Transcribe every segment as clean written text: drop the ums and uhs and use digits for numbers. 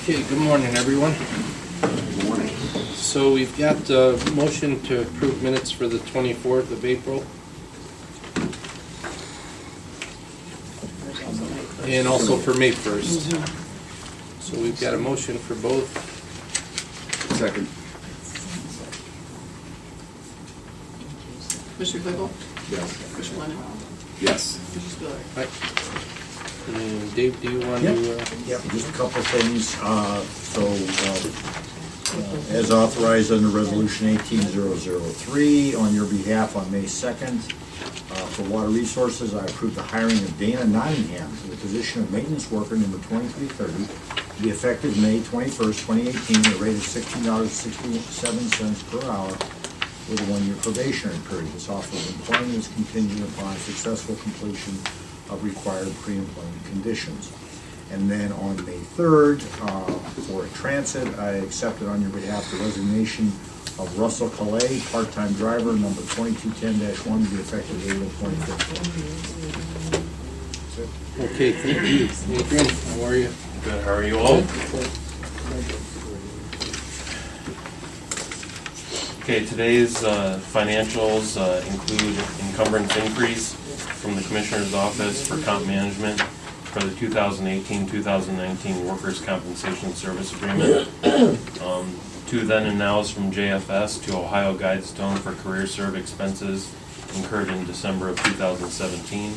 Okay, good morning, everyone. Good morning. So we've got a motion to approve minutes for the 24th of April. And also for May 1st. So we've got a motion for both. Second. Mr. Claypool? Yes. Mr. Lennon? Yes. Mr. Spiller? Right. And Dave, do you want Yep. to? Yep, just a couple of things. As authorized under Resolution 18003, on your behalf on May 2nd, for Water Resources, I approved the hiring of Dana Nottingham to the position of maintenance worker number 2330 to be effective May 21st, 2018, at a rate of $16.67 per hour with a one-year probationary period. This offer of employment is contingent upon successful completion of required pre-employment conditions. And then on May 3rd, for transit, I accepted on your behalf the resignation of Russell Calais, part-time driver, number 2210-1, to be effective April 25th. Okay, thank you. Adrian, how are you? Good, how are you all? Okay, today's financials include encumbrance increase from the Commissioner's Office for Comp Management for the 2018-2019 Workers' Compensation Service Agreement. Two then and nows from JFS to Ohio Guidestone for career serve expenses incurred in December of 2017.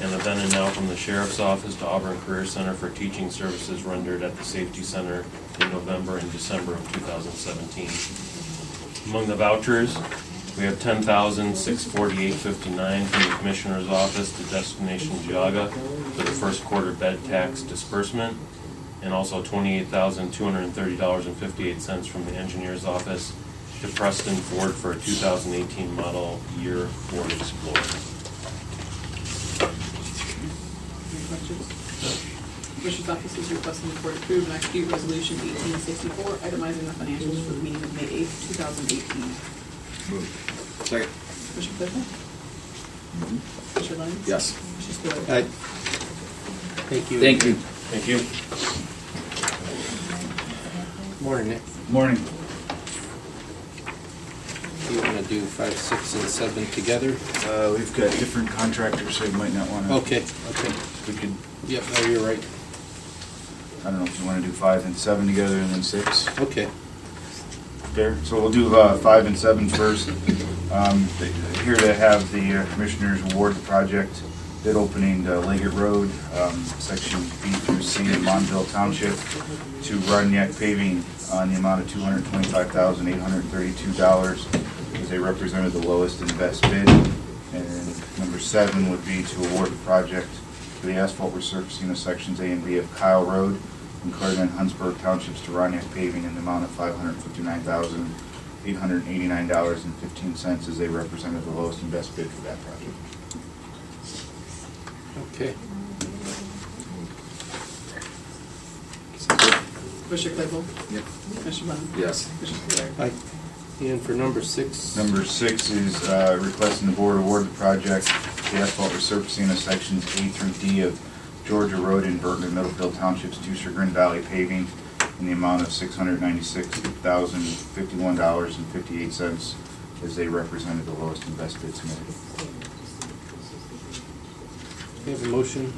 And a then and now from the Sheriff's Office to Auburn Career Center for teaching services rendered at the Safety Center in November and December of 2017. Among the vouchers, we have $10,648.59 from the Commissioner's Office to Destination Geauga for the first quarter bed tax disbursement, and also $28,230.58 from the Engineer's Office to Preston Ford for a 2018 model year Ford Explorer. Any questions? Commissioner's Office is requesting the Board approve and execute Resolution 1864, itemizing the financials for the meeting of May 8th, 2018. Move. Second. Mr. Claypool? Mr. Lennon? Yes. Mr. Spiller? Aye. Thank you. Thank you. Thank you. Morning, Nick. Morning. Do you want to do 5, 6, and 7 together? We've got different contractors, so you might not want to. Okay, We could, Yep, no, you're right. I don't know if you want to do 5 and 7 together and then 6. Okay. Fair. So we'll do 5 and 7 first. Here to have the commissioners award the project bid opening to Leggett Road, sections B through C in Monville Township, to Rudniak Paving on the amount of $225,832, as they represented the lowest and best bid. And number 7 would be to award the project for the asphalt resurfacing of sections A and B of Kyle Road in Clarendon and Huntsburg Townships to Rudniak Paving in the amount of $559,889.15, as they represented the lowest and best bid for that project. Okay. Mr. Claypool? Yep. Mr. Lennon? Yes. Mr. Spiller? Aye. And for number 6? Number 6 is requesting the board award the project, the asphalt resurfacing of sections A through D of Georgia Road in Burton and Middlefield Townships to Chagrin Valley Paving in the amount of $696,051.58, as they represented the lowest and best bid submitted. We have a motion.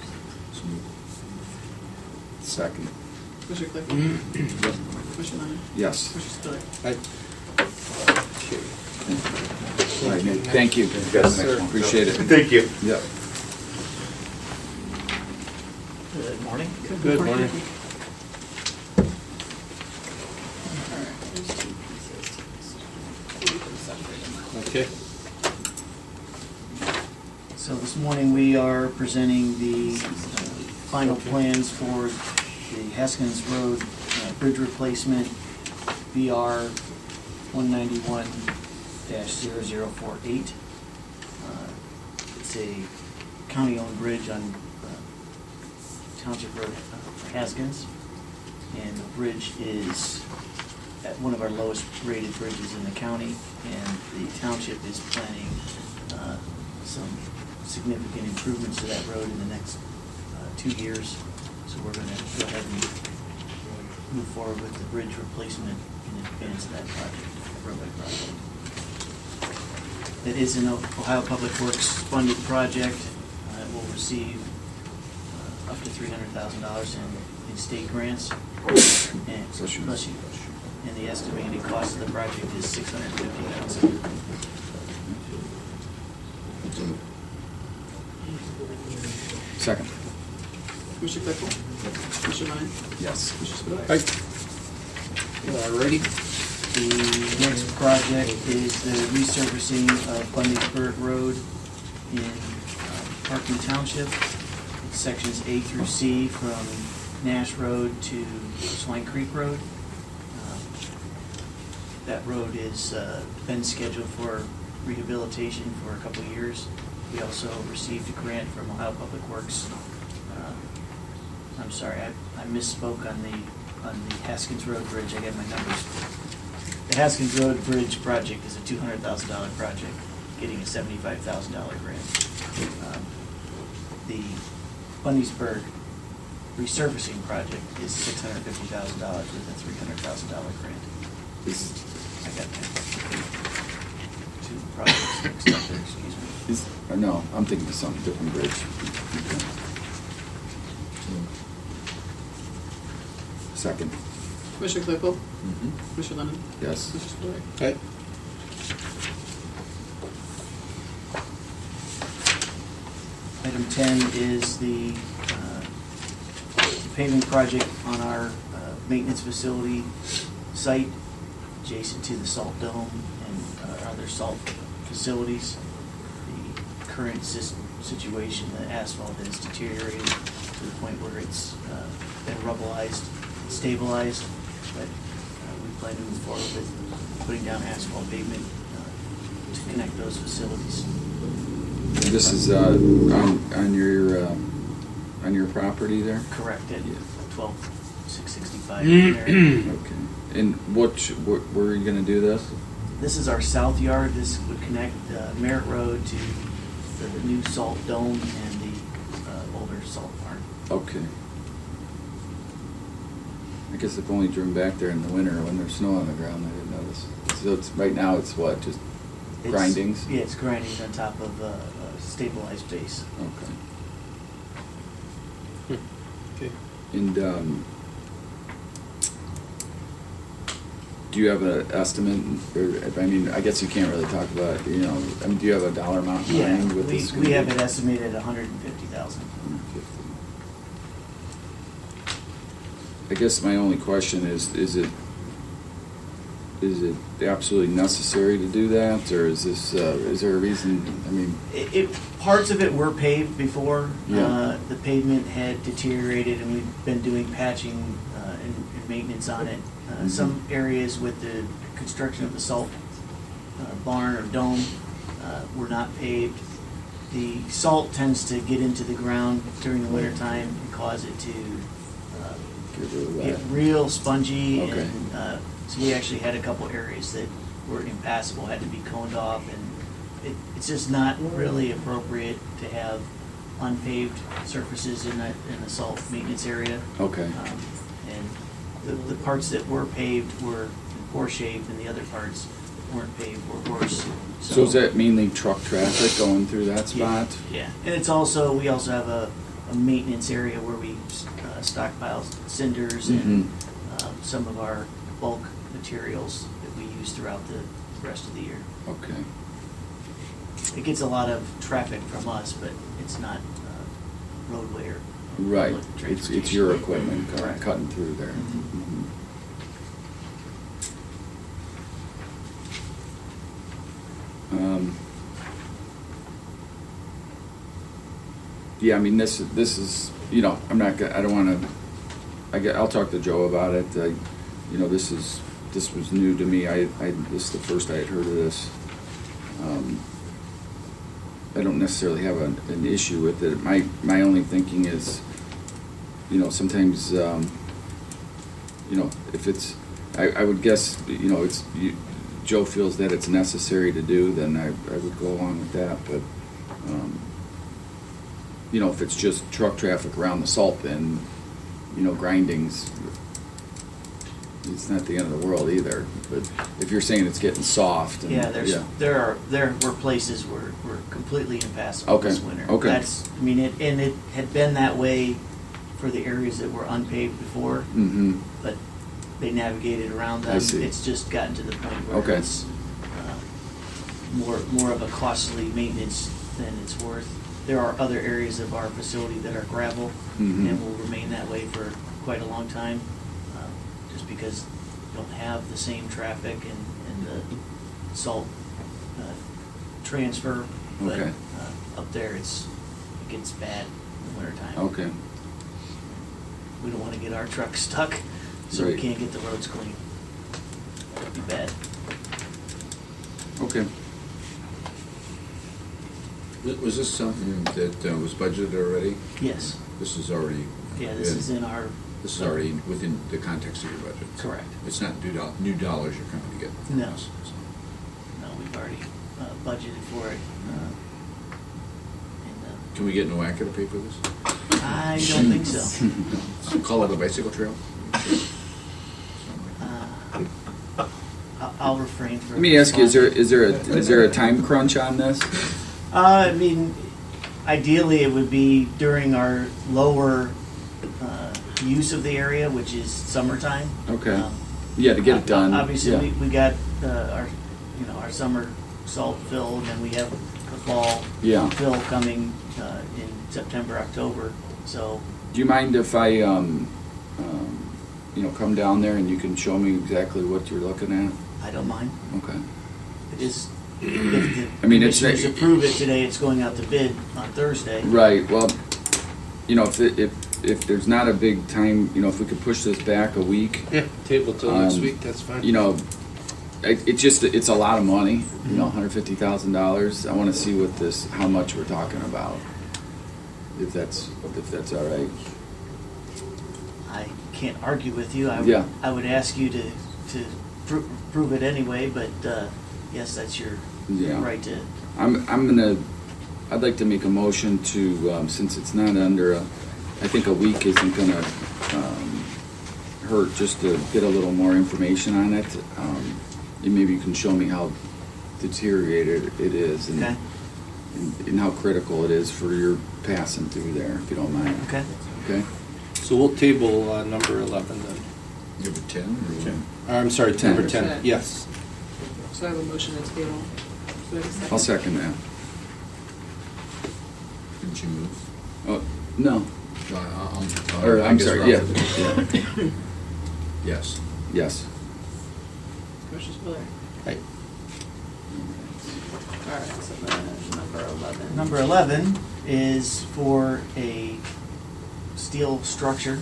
Second. Mr. Claypool? Mr. Lennon? Yes. Mr. Spiller? Aye. Okay. Thank you. Yes, sir. Appreciate it. Thank you. Yep. Good morning. Good morning. Okay. So this morning, we are presenting the final plans for the Haskins Road bridge replacement, BR 191-0048. It's a county-owned bridge on Township Road for Haskins, and the bridge is at one of our lowest rated bridges in the county, and the township is planning some significant improvements to that road in the next 2 years. So we're going to go ahead and move forward with the bridge replacement in advance of that project, roadway project. It is an Ohio Public Works funded project. It will receive up to $300,000 in state grants. And, bless you. And the estimated cost of the project is $650,000. Second. Commissioner Claypool? Commissioner Lennon? Yes. Commissioner Spudler? Aye. Alrighty. The next project is the resurfacing of Bundaysburg Road in Parkman Township. It's sections A through C from Nash Road to Swine Creek Road. That road is been scheduled for rehabilitation for a couple of years. We also received a grant from Ohio Public Works. I'm sorry, I misspoke on the Haskins Road Bridge. I got my numbers. The Haskins Road Bridge project is a $200,000 project, getting a $75,000 grant. The Bundaysburg resurfacing project is $650,000 with a $300,000 grant. I got two projects mixed up there, excuse me. No, I'm thinking of something different bridge. Second. Commissioner Claypool? Mm-hmm. Commissioner Lennon? Yes. Commissioner Spudler? Aye. Item 10 is the paving project on our maintenance facility site adjacent to the salt dome and other salt facilities. The current situation, the asphalt has deteriorated to the point where it's been rubbleized, stabilized, but we plan to move forward with putting down asphalt pavement to connect those facilities. This is on your property there? Correct, at Yeah. 12665 there. Okay. And where are you gonna do this? This is our south yard. This would connect Merritt Road to the new salt dome and the older salt barn. Okay. I guess I've only driven back there in the winter when there's snow on the ground. I didn't notice. So it's right now. It's what? Just grindings? Yeah, it's grindings on top of a stabilized base. Okay. Okay. And do you have an estimate? Or, I mean, I guess you can't really talk about. You know, I mean, do you have a dollar amount in Yeah, mind with this? we have it estimated at $150,000. I guess my only question is it absolutely necessary to do that, or is there a reason? I mean, Parts of it were paved before. Yeah. The pavement had deteriorated, and we've been doing patching and maintenance on it. Mhm. Some areas with the construction of the salt barn or dome were not paved. The salt tends to get into the ground during the winter time and cause it to get rid of get that. real spongy. Okay. And so we actually had a couple areas that were impassable, had to be coned off, and it's just not really appropriate to have unpaved surfaces in the salt maintenance area. Okay. And the parts that were paved were in poor shape, and the other parts weren't paved, were worse. So is that mainly truck traffic going through that spot? Yeah, and it's also, we also have a maintenance area where we stockpile cinders and some of our bulk materials that we use throughout the rest of the year. Okay. It gets a lot of traffic from us, but it's not roadway or Right. public It's your transportation. equipment Correct. cutting through there. Mhm. Mhm. Yeah, I mean, this is, you know, I don't want to, I'll talk to Joe about it. You know, this was new to me. This is the first I had heard of this. I don't necessarily have an issue with it. My only thinking is, you know, sometimes, you know, if it's, I would guess, you know, Joe feels that it's necessary to do, then I would go along with that, but, you know, if it's just truck traffic around the salt bin, you know, grindings, it's not the end of the world either. But if you're saying it's getting soft, and, Yeah, there were places where we're completely impassable Okay, this winter. okay. I mean, it had been that way for the areas that were unpaved before, Mm-hmm. but they navigated around them. I see. It's just gotten to the point where Okay. it's more of a costly maintenance than it's worth. There are other areas of our facility that are gravel Mhm. and will remain that way for quite a long time, just because you don't have the same traffic and the salt transfer. But Okay. up there, it gets bad in the wintertime. Okay. We don't want to get our trucks stuck, so we Right. can't get the roads clean. That'd be bad. Okay. Was this something that was budgeted already? Yes, This is already. yeah, this is in our. This is already within the context of your budget? Correct. It's not new dollars you're coming to get? from No. us, so. No, we've already budgeted for it. Can we get NOACA to pay for this? I don't think so. Call it a bicycle trail? I'll refrain from. Let me ask you: is there a time crunch on this? I mean, ideally, it would be during our lower use of the area, which is summertime. Okay. Yeah, to get it done. Obviously, yeah. we got our summer salt fill, and then we have the fall Yeah. fill coming in September, October. So Do you mind if I, come down there and you can show me exactly what you're looking at? I don't mind. Okay. It is. If the I mean, it's- commissioners approve it today, it's going out to bid on Thursday. Right. Well, if there's not a big time, if we could push this back a week, Yeah, table till next Um, week, that's fine. it's a lot of money. $150,000. I want to see how much we're talking about. If that's all right. I can't argue with you. Yeah. I would ask you to prove it anyway, but yes, that's your Yeah. right to. I'd like to make a motion to, since it's not under I think a week isn't gonna hurt, just to get a little more information on it. And maybe you can show me how deteriorated it is and, Okay. and how critical it is for your passing through there, if you don't mind. Okay. Okay? So we'll table number 11 then. Number 10 or 10? I'm sorry, number 10, 10. yes. So I have a motion to table. Do I have a second? I'll second that. Didn't you move? Oh, no. Or, I I'm guess sorry, we're yeah. off the- Yeah. Yes. Yes. Commissioner Spiller. Right. All right, so then number 11. Number 11 is for a steel structure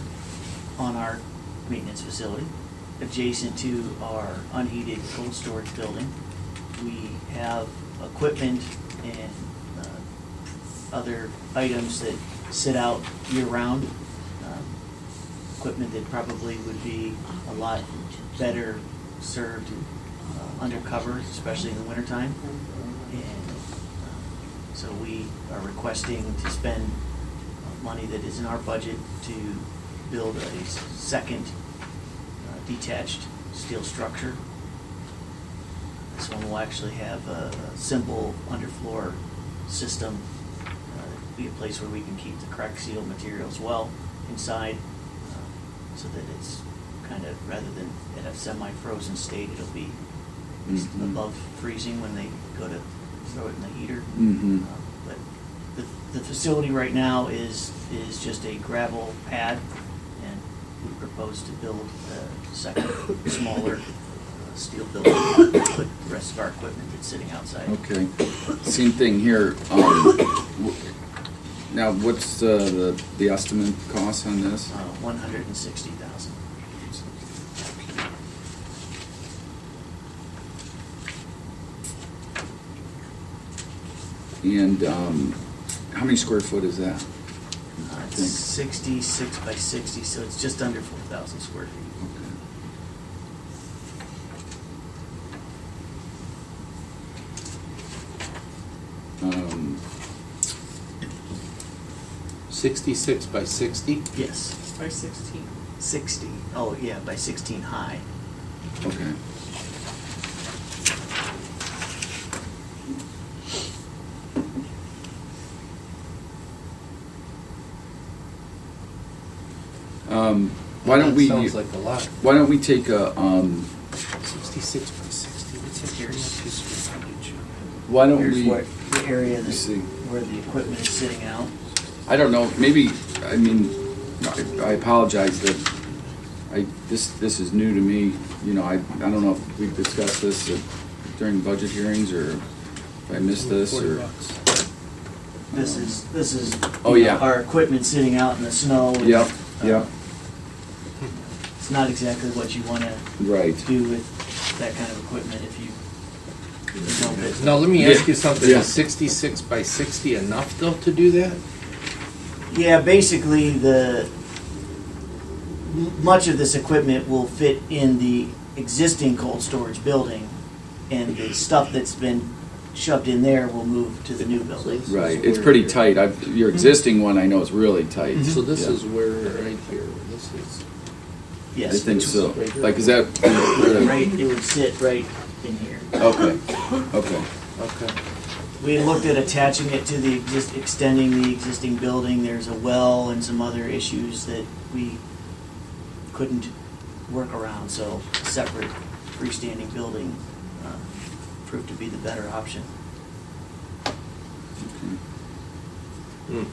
on our maintenance facility, adjacent to our unheated cold storage building. We have equipment and other items that sit out year-round. Equipment that probably would be a lot better served undercover, especially in the wintertime. And so we are requesting to spend money that is in our budget to build a second detached steel structure. This one will actually have a simple underfloor system, be a place where we can keep the crack seal materials well inside, so that it's kind of, rather than at a semi-frozen state, it'll be just Mhm. above freezing when they go to throw it in the heater. Mm-hmm. But the facility right now is just a gravel pad, and we propose to build a second, smaller steel building, put the rest of our equipment that's sitting outside. Okay. Same thing here. Now, what's the estimate cost on this? 160,000. And how many square foot is that? It's 66 by 60, so it's just under 4,000 square feet. Okay. 66 by 60? Yes, By 16. 60. Oh, yeah, by 16 high. Okay. Why don't we, That sounds like a lot. why don't we take a, 66 by 60, what's that? Here's- why don't Here's we, what, the area let me that, see. where the equipment is sitting out. I don't know, maybe, I mean, I apologize that this is new to me. You know, I don't know if we've discussed this during budget hearings or if I missed this 40 or. bucks. This is. Oh, you know, yeah. Our equipment sitting out in the snow. and, Yep, uh, yep, It's not exactly what you wanna right. do with that kind of equipment if you don't fit. Now, let me ask you something, Yeah. is 66 by 60 enough though to do that? Yeah, basically, much of this equipment will fit in the existing cold storage building, and the stuff that's been shoved in there will move to the new building. Right, it's pretty tight. Your existing one I know is really tight. So this Yeah. is where, right here, this is, I Yes. think so. Right here. Like, is that? Right, it would sit right in here. Okay, okay. okay. We had looked at attaching it to the extending the existing building. There's a well and some other issues that we couldn't work around, so a separate freestanding building proved to be the better option. Hmm.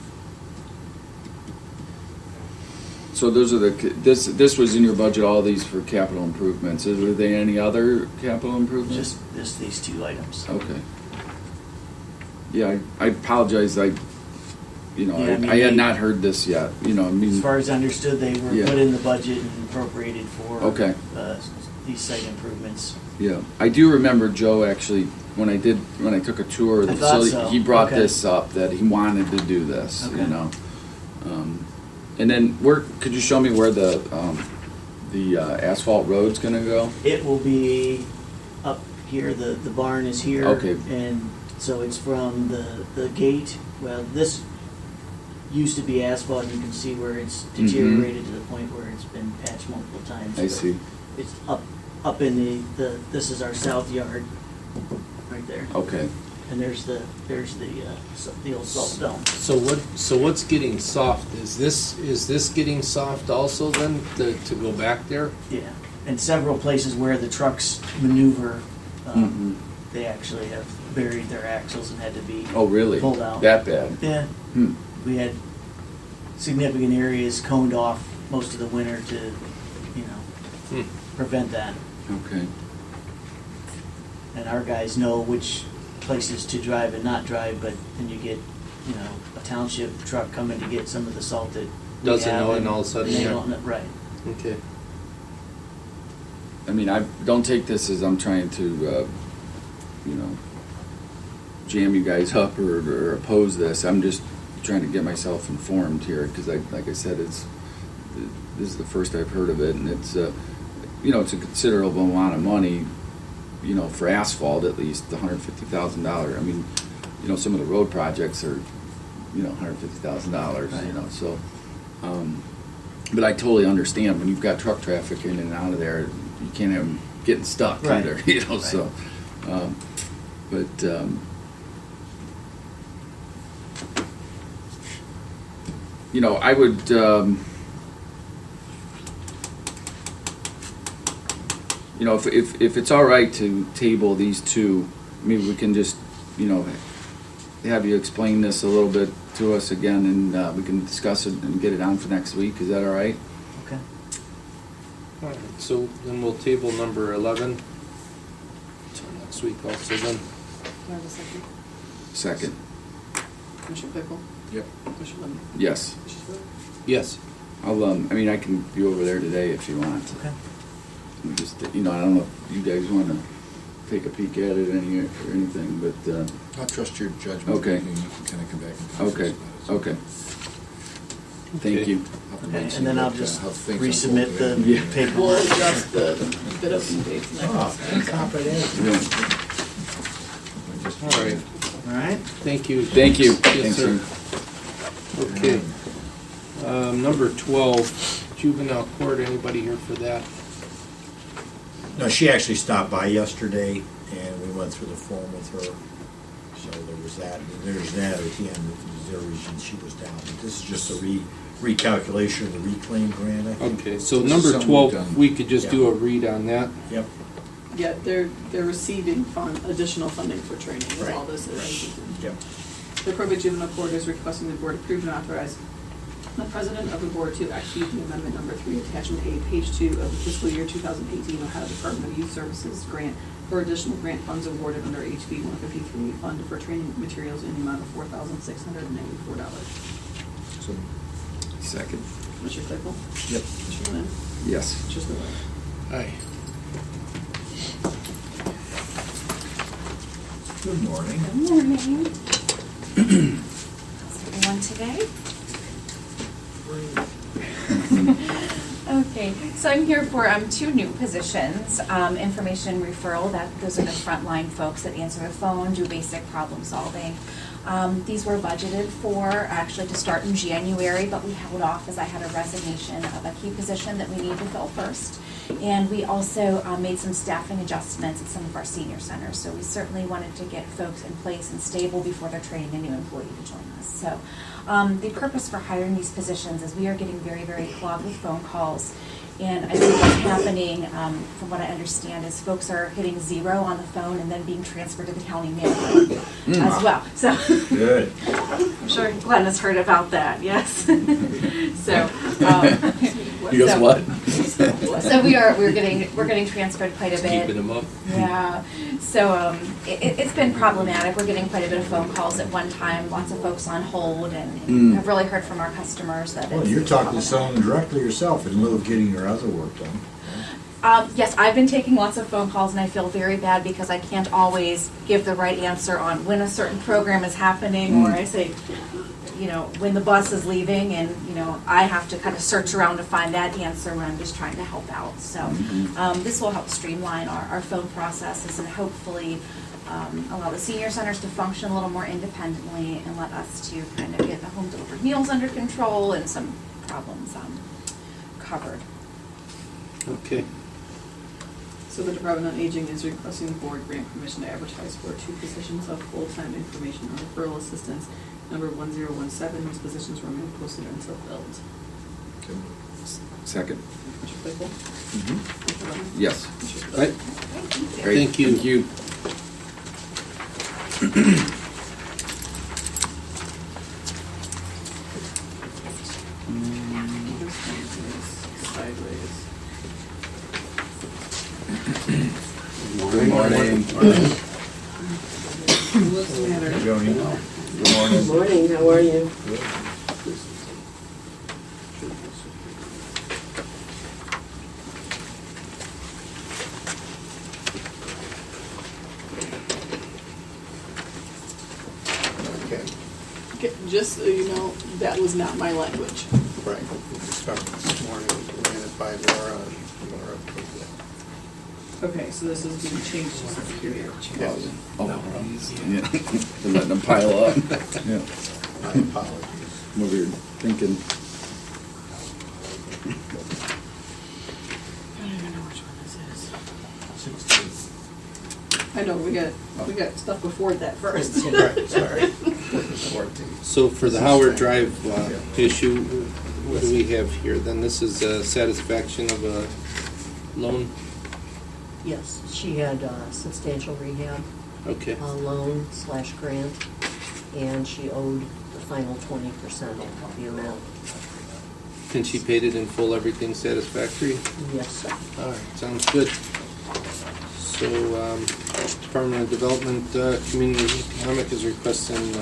So those are this was in your budget, all these for capital improvements. Were there any other capital improvements? Just these two items. Okay. Yeah, I apologize, Yeah, I mean, I had they- not heard this yet, you know, I mean. As far as I understood, they were Yeah. put in the budget and appropriated for Okay. these site improvements. Yeah, I do remember Joe actually, when I took a tour of the I thought facility, so. he brought Okay. this up, that he wanted to do this, you Okay. know. And then could you show me where the asphalt road's gonna go? It will be up here, the barn is here. Okay. And so it's from the gate, well, this used to be asphalt, and you can see where it's deteriorated to the point where it's been patched multiple times. I see, It's up in this is our south yard, right there. okay. And there's the old salt dome. So what's getting soft? Is this getting soft also then, to go back there? Yeah, and several places where the trucks maneuver, Mhm. they actually have buried their axles and had to be Oh, really? pulled out. That bad? Yeah, Hmm. we had significant areas coned off most of the winter to, Hmm. prevent that. Okay, And our guys know which places to drive and not drive, but then you get, a township truck coming to get some of the salt that we Doesn't have, know, and all of a sudden, they yeah. don't know- Right. Okay. I mean, I don't take this as I'm trying to, jam you guys up or oppose this. I'm just trying to get myself informed here, because like I said, this is the first I've heard of it, and it's it's a considerable amount of money, for asphalt at least, $150,000. I mean, some of the road projects are, $150,000, Right. so. But I totally understand when you've got truck traffic in and out of there, you can't have them getting stuck Right. either, Right. so. I would, if it's all right to table these two, maybe we can just, have you explain this a little bit to us again, and we can discuss it and get it on for next week. Is that all right? Okay. All right, so then we'll table number 11 till next week also then. Do I have a second? Second. Commissioner Pickle? Yep. Commissioner Lemon? Yes. Commissioner Spillier? Yes. I can be over there today if you want. Okay. We just, I don't know if you guys want to take a peek at it or anything, but, I'll trust your judgment. Okay. And you can kind of come back and talk to us okay, about it. okay. Thank you. I'll have to Okay, wait see and then what, I'll just how things resubmit unfold the today. Yeah. We'll paperwork. adjust the bid opening dates and that kind of stuff. All right, All right? thank you. Thank you. Yes, Thanks, sir. sir. Okay. Number 12, juvenile court, anybody here for that? No, she actually stopped by yesterday, and we went through the form with her. So there was that, and there's that at the end, the reason she was down. But this is just a recalculation of the reclaim grant, I think. Okay, so This is number something 12, we've done. we could just do Yeah. a read on that. Yep. Yeah, they're receiving additional funding for training is Right. all this is. Yep. The probate juvenile court is requesting the board approve and authorize the president of the board to execute the amendment number 3, attachment A, page 2 of the fiscal year 2018 Ohio Department of Youth Services grant for additional grant funds awarded under HB 153 fund for training materials in the amount of $4,694. So, Second. Mr. Claypool? yep. Mr. Lynn? Yes. Mr. Spiller? Aye. Good morning. Good morning. How's everyone today? Okay, so I'm here for 2 new positions. Information referral, those are the frontline folks that answer the phone, do basic problem solving. These were budgeted for actually to start in January, but we held off as I had a resignation of a key position that we need to fill first. And we also made some staffing adjustments at some of our senior centers. So we certainly wanted to get folks in place and stable before they're training a new employee to join us. So the purpose for hiring these positions is we are getting very, very clogged with phone calls. And I think what's happening, from what I understand, is folks are hitting 0 on the phone and then being transferred to the county manager as well. So Good. I'm sure Glenn has heard about that, yes. So, He goes, so- what? So we're getting transferred quite a bit. Keeping him up. Yeah, so it's been problematic. We're getting quite a bit of phone calls at one time, lots of folks on hold, and I've really heard from our customers that Well, it's you're talking to problematic. someone directly yourself in lieu of getting your other work done. Yes, I've been taking lots of phone calls, and I feel very bad because I can't always give the right answer on when a certain program is happening, or I say, when the bus is leaving, and, I have to kind of search around to find that answer when I'm just trying to help out. So this will help streamline our phone processes and hopefully allow the senior centers to function a little more independently and let us to kind of get the home delivered meals under control and some problems covered. Okay. So the Department on Aging is requesting the board grant permission to advertise for 2 positions of full-time information and referral assistants, number 1017. These positions remain posted until filled. Second. Mr. Claypool? Mr. Lemon? Yes. Mr. Spiller? Right. Great. Thank you. Thank you. This one is sideways. Good morning. What's the matter? Joni? Good morning. Morning, how are you? Okay, just so you know, that was not my language. Right, we discovered this morning, ran it by Laura, and Laura approved it. Okay, so this is being changed to Superior. Yes, Oh, yeah. They're letting them pile up. Yeah. my apologies. What we were thinking. I don't even know which one this is. 16. I know, we got stuff before that first. Right, sorry. 14. So for the This is Howard strange. Drive Yeah. issue, what do we have here? Then this is satisfaction of a loan? Yes, she had substantial rehab, Okay. loan/grant, and she owed the final 20% of the amount. And she paid it in full, everything satisfactory? Yes, All right, sounds good. So, Department of Development, Community Economic is requesting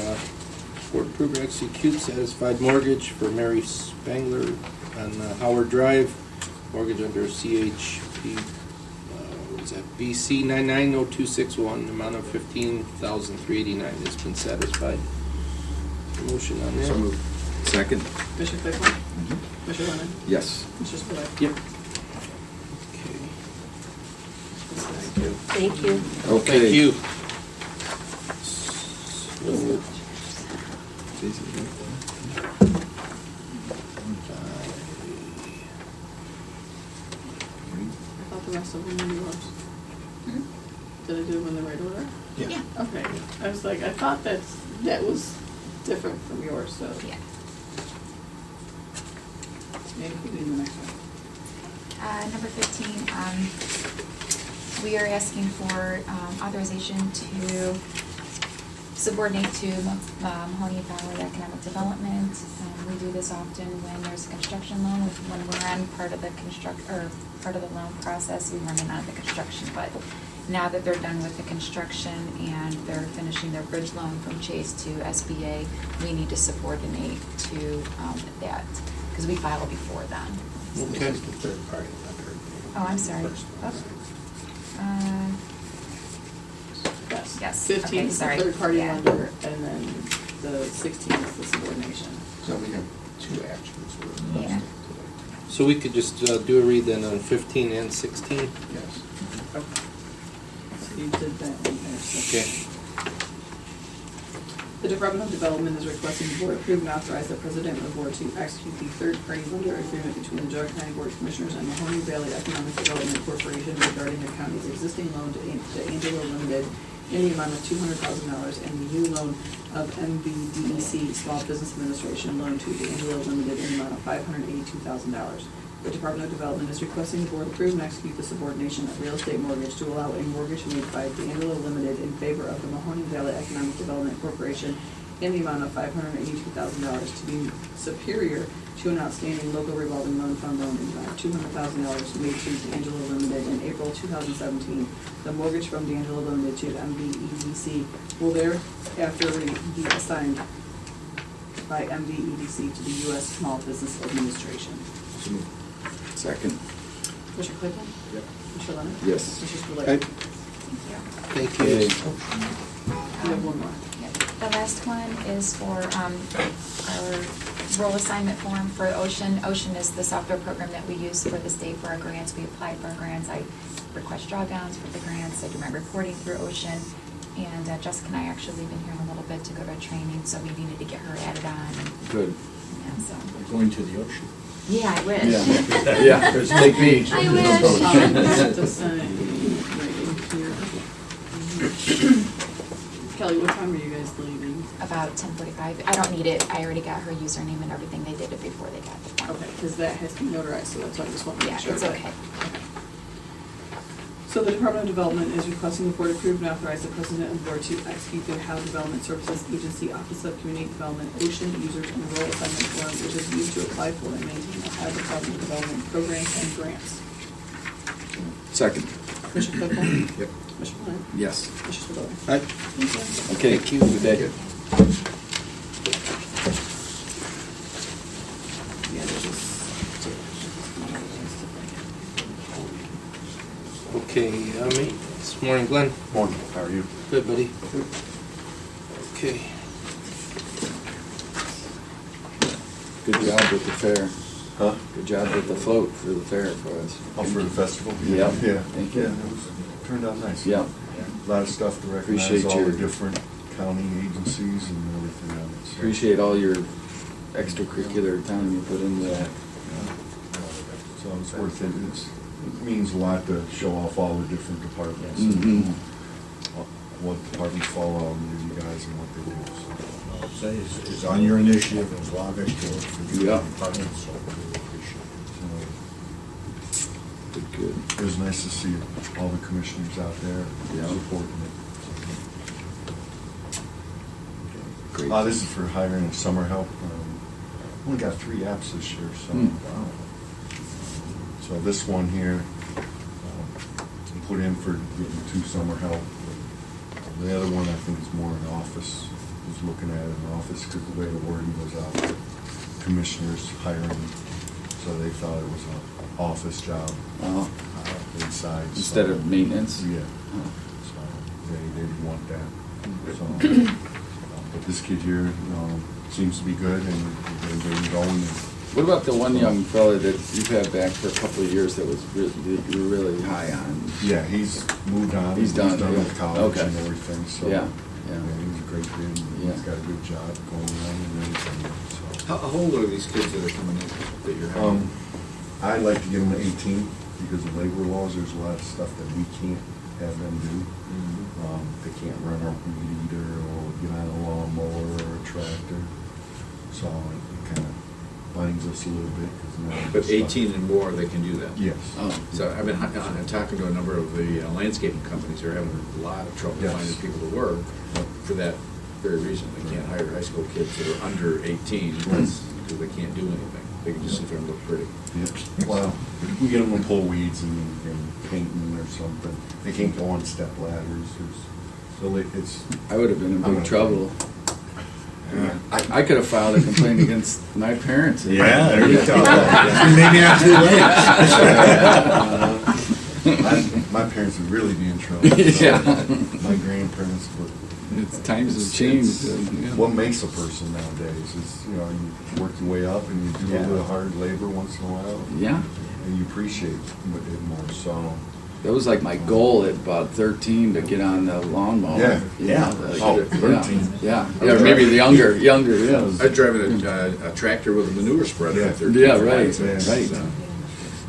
board approval to execute satisfied mortgage for Mary Spangler on Howard Drive, mortgage under CHP, what is that, BC 990261, amount of $15,389 has been satisfied. Motion on that? So moved. Second. Mr. Claypool? Mr. Lemon? Yes. Mr. Spiller? Yep. thank you. Okay. Thank you. thought the rest of them were yours. Hmm? Did I do them in the right order? Yeah. Okay, I was like, I thought that was different from yours, so Yeah. maybe we do the next one. Number 15, we are asking for authorization to subordinate to Mahoney Valley Economic Development. We do this often when there's a construction loan, when we're on part of the part of the loan process, we run in on the construction, but now that they're done with the construction and they're finishing their bridge loan from Chase to SBA, we need to subordinate to that, because we file before then. Okay. This is the third party lender. Oh, I'm sorry. First one. Yes. Yes, 15 okay, is the sorry. third-party Yeah. lender, and then the 16 is the subordination. So we have two actions we're Yeah. requesting today. So we could just do a read then on 15 and 16? Yes. So you did that one there. so- Okay. The Department of Development is requesting the board approve and authorize the president of the board to execute the third-party lender agreement between the Geauga County Board of Commissioners and Mahoney Valley Economic Development Corporation regarding the county's existing loan to Angelo Limited in the amount of $200,000 and the new loan of MVDEC Small Business Administration loan to Angelo Limited in the amount of $582,000. The Department of Development is requesting the board approve and execute the subordination of real estate mortgage to allow a mortgage made by D'Angelo Limited in favor of the Mahoney Valley Economic Development Corporation in the amount of $582,000 to be superior to an outstanding local revolving loan fund loan in the amount of $200,000 made to D'Angelo Limited in April 2017. The mortgage from D'Angelo Limited to MVEDC will thereafter be assigned by MVEDC to the U.S. Small Business Administration. So moved. Second. Commissioner Claypool? Yep. Commissioner Leonard? Yes. Commissioner Spudler? Aye. Thank Thank you. you. Okay. We have one more. Yep. The last one is for our role assignment form for Ocean. Ocean is the software program that we use for the state for our grants. We apply for our grants. I request drawdowns for the grants. I do my reporting through Ocean. And Jessica and I actually leave in here in a little bit to go to a training, so we needed to get her added on. Good. Yeah, so. Going to the ocean. Yeah, I wish. Yeah, yeah, just take me. I wish. To sign right in here. Kelly, what time are you guys leaving? About 10:45. I don't need it. I already got her username and everything. They did it before they got the form. Okay, because that has to be notarized, so that's why I just want to Yeah, make sure. it's that- okay. So the Department of Development is requesting the board approve and authorize the president of the board to execute the Ohio Development Services Agency Office of Community Development Ocean Users and Role Assignment Form, which is used to apply for and maintain Ohio Department of Development programs and grants. Second. Commissioner Claypool? Yep. Commissioner Leonard? Yes. Commissioner Spudler? Aye. Thank you. Okay, Thank you. good day. Yeah, there's just. Okay, mate, this morning, Glenn. Morning, how are you? Good, buddy. Okay. Good job with the fair. Huh? Good job with the float for the fair for us. Oh, for the festival? Yeah. Yeah. Thank you. Yeah, it was, turned out nice. Yeah. A lot of stuff to recognize Appreciate all the your- different county agencies and everything on it. so. Appreciate all your extracurricular time you put into that. Yeah. So it's worth it. It means a lot to show off all the different departments. and Mhm. What departments follow on you guys and what they do, so. Say, it's on your initiative, it was a lot of extra work for you. Yeah. Department, so we appreciate So Good, good. it was nice to see all the commissioners out there Yeah. supporting it. Great. This is for hiring summer help. Only got 3 apps this year, so. Wow. So this one here, put in for getting 2 summer help. The other one, I think, is more in office, was looking at it in office, because the way the wording was out, commissioners hiring, so they thought it was an office job inside. so- Instead of maintenance? Yeah, Oh. so they didn't want that. So, but this kid here, seems to be good, and they're getting going. What about the one young fella that you've had back for a couple of years that was really, that you were really high on? Yeah, he's moved on. He's done, yeah. with college Okay. and everything, so. Yeah, yeah. He's a great kid, and Yeah. he's got a good job going on and everything, so. How old are these kids that are coming in that you're having? I'd like to give him 18. because of labor laws, there's a lot of stuff that we can't have them do. They can't run a weed eater or get on a lawnmower or a tractor. So it kind of binds us a little bit. 'Cause now But stuff- 18 and more, they can do that? Yes. Oh. So I've been talking to a number of the landscaping companies. They're having a lot of trouble Yes. finding people to work for that very reason. They can't hire high school kids that are under 18 because they can't do anything. They can just sit there and look pretty. Yeah. Well, we get them to pull weeds and painting or something. They can't go on step ladders. So it's. I would have been in I'm big gonna- trouble. Yeah. I could have filed a complaint against my parents. Yeah, there you go. Maybe not too late. My parents would really be in trouble. Yeah. My grandparents would. It's times have changed. Yeah. What makes a person nowadays is, you know, you work your way up and you do a little hard labor once in a while. Yeah. And you appreciate it more, so. That was like my goal at about 13 to get on the lawnmower. Yeah. You Yeah. know, like, Oh, 13. Yeah. Yeah, maybe the younger, yeah. I was driving a tractor with a manure spreader at 13. Yeah, right, So, right.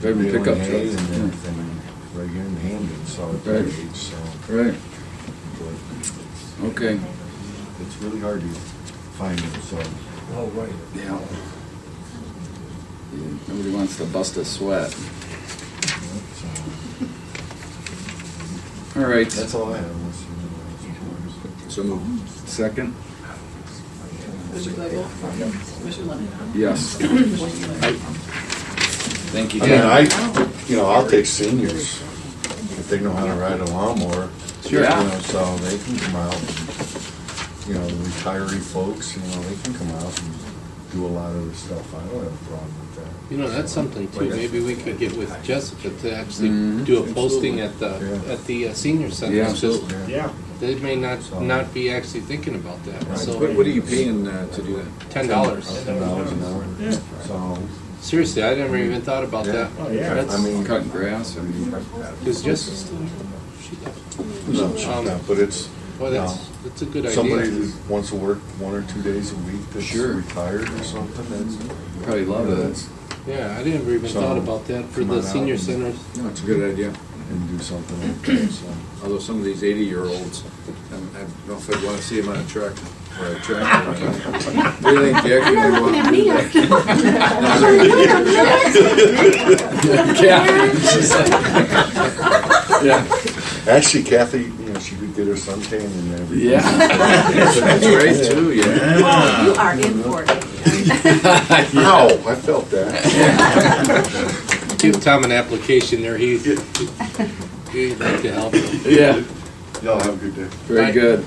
Driving Baling pickup hay trucks. and everything right here in Hamden, so at that Right. age, so. Right, But okay. it's really hard to find them, so. Oh, right. Yeah. Yeah, nobody wants to bust a sweat. All right. That's all I have. Unless you So moved. Second? Mr. Claypool? Mr. Lemon? Yes. Thank you, I mean, Dan. I'll take seniors if they know how to ride a lawnmower. Sure. You know, so they can come out. You know, the retiree folks, you know, they can come out and do a lot of the stuff. I don't have a problem with that. You know, that's something too, maybe we could get with Jessica to actually Mhm. do a posting at Yeah. the senior center. Yeah. Because Yeah. they may not be actually thinking about that, Right. so. What are you paying to do that? $10. $10 an hour. Yeah. So, Seriously, I never even thought about Yeah. that. Oh, yeah. That's- I mean, Cutting grass, I mean, Is Jessica still here? She does. no, she's not, but it's, Well, that's a good idea. somebody that wants to work 1 or 2 days a week that's Sure. retired or something, that's. probably love that's- it. Yeah, I didn't even So, thought about that for come the on out senior and- centers. No, it's a good idea. And do something like that, so. Although some of these 80-year-olds, I don't know if I'd want to see them on a truck or a tractor. They think Jack really want to do that. Yeah. Actually, Kathy, you know, she could get her suntan and everything. Yeah. That's great too, yeah. Oh, you are in for it. Ow, I felt that. Give Tom an application there, he'd like to help. Yeah, Y'all have a good day. very Bye. good.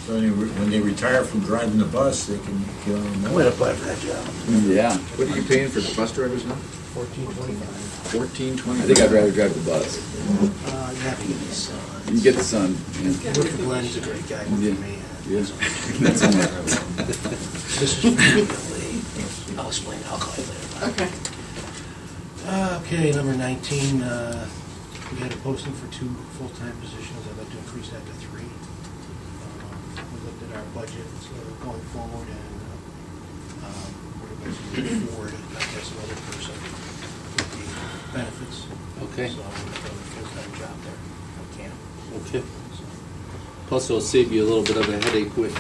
So when they retire from driving the bus, they can get on the. I'm gonna apply for that job. Yeah. What are you paying for the bus drivers now? $14.25. $14.25. I think I'd rather drive the bus. You have to get this, You can get the sun. Yeah. work for Glenn, he's a great guy with Yeah. me. Yeah. That's all right. This is really, I'll explain, I'll call you later. Okay. Okay, number 19, we had a posting for 2 full-time positions. I'd like to increase that to 3. We looked at our budget going forward, and we're going to afford, I guess, another person with the benefits. Okay. So we're going to full-time job there. I can. Okay. Plus, it'll save you a little bit of a headache with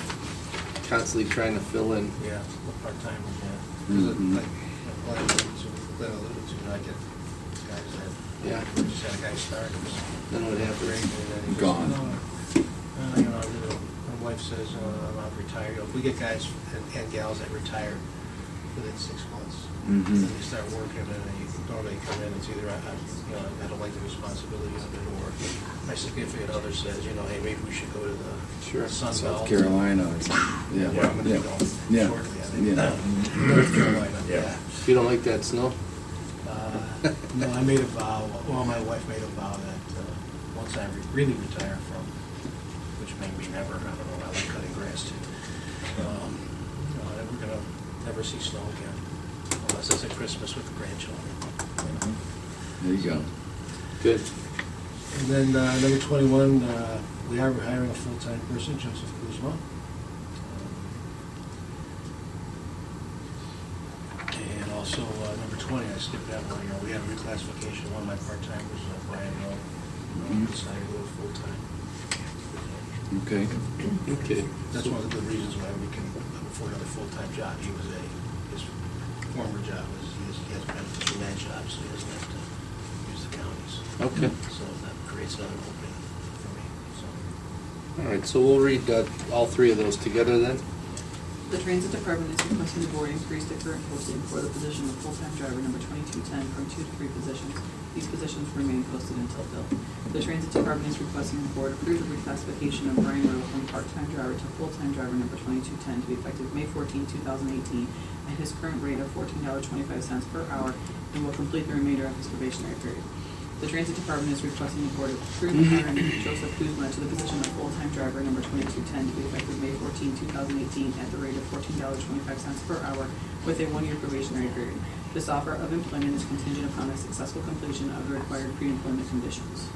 constantly trying to fill in. Yeah, part-time, yeah. Mhm. Like Glenn alluded to, I get guys that, Yeah. just had a guy start, it was Then what great, happens? and then he goes, Gone. "No, you know, my wife says, I'm not retired. You know, if we get guys and gals that retire within 6 months, Mhm. and they start working, and you normally come in, it's either, I don't like the responsibility of it, or my significant other says, hey, maybe we should go to the Sun Belt. South Carolina. Yeah. Well, I'm gonna be Yeah. going Yeah. shortly, I think. Yeah. North Carolina, yeah. You don't like that snow? No, I made a vow, well, my wife made a vow that once I really retire from, which may be never, I don't know, I like cutting grass too. That we're gonna never see snow again, unless it's at Christmas with the grandchildren. There you go. Good. And then number 21, we are hiring a full-time person, Joseph Kuzma. also, number 20, I skipped that one, we had a reclassification, one of my part-timers, Brian Rowe, decided to go full-time. Okay. Okay. That's one of the good reasons why we can afford another full-time job. His former job he has benefits from that job, so he doesn't have to use the counties. Okay. So that creates another opening for me, so. All right, so we'll read all three of those together then. The Transit Department is requesting the board increase the current posting for the position of full-time driver number 2210 from 2 to 3 positions. These positions remain posted until filled. The Transit Department is requesting the board approve the reclassification of Brian Rowe from part-time driver to full-time driver number 2210 to be effective May 14, 2018, at his current rate of $14.25 per hour, and will complete the remainder of his probationary period. The Transit Department is requesting the board approve the hiring of Joseph Kuzma to the position of full-time driver number 2210 to be effective May 14, 2018 at the rate of $14.25 per hour with a 1-year probationary period. This offer of employment is contingent upon the successful completion of the required pre-employment conditions.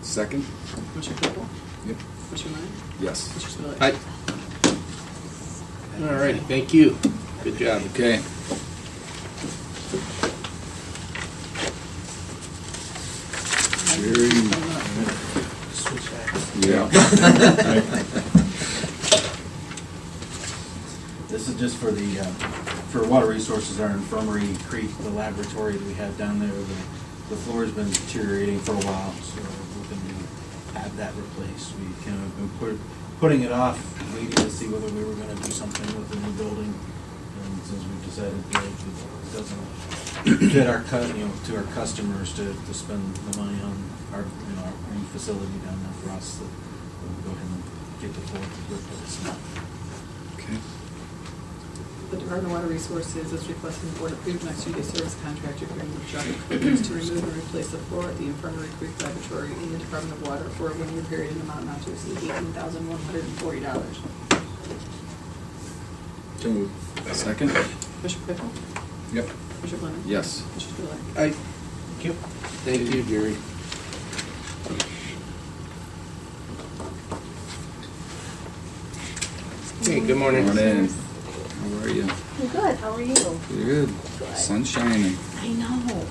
Second? Commissioner Claypool? Yep. Commissioner Lennon? Yes. Commissioner Spillier? Aye. All right, thank you. Good job. Okay. Very, Switch back. yeah. This is just for the, for water resources, our infirmary creek, the laboratory that we have down there. The floor's been deteriorating for a while, so we're looking to have that replaced. We kind of been putting it off, waiting to see whether we were gonna do something with the new building. And since we've decided that it doesn't fit to our customers to spend the money on our new facility down there for us, that we'll go ahead and get the floor replaced. Okay. The Department of Water Resources is requesting the board approve next 2-day service contract agreement with Geauga to remove and replace the floor at the Infirmary Creek Laboratory in the Department of Water for a 1-year period in amount not to exceed $18,140. So moved. Second? Commissioner Claypool? Yep. Commissioner Lennon? Yes. Commissioner Spillier? Aye. Thank you. Thank you, Jerry. Hey, good morning. Morning. How are you? I'm good, how are you? Good. Good. Sun shining. I know.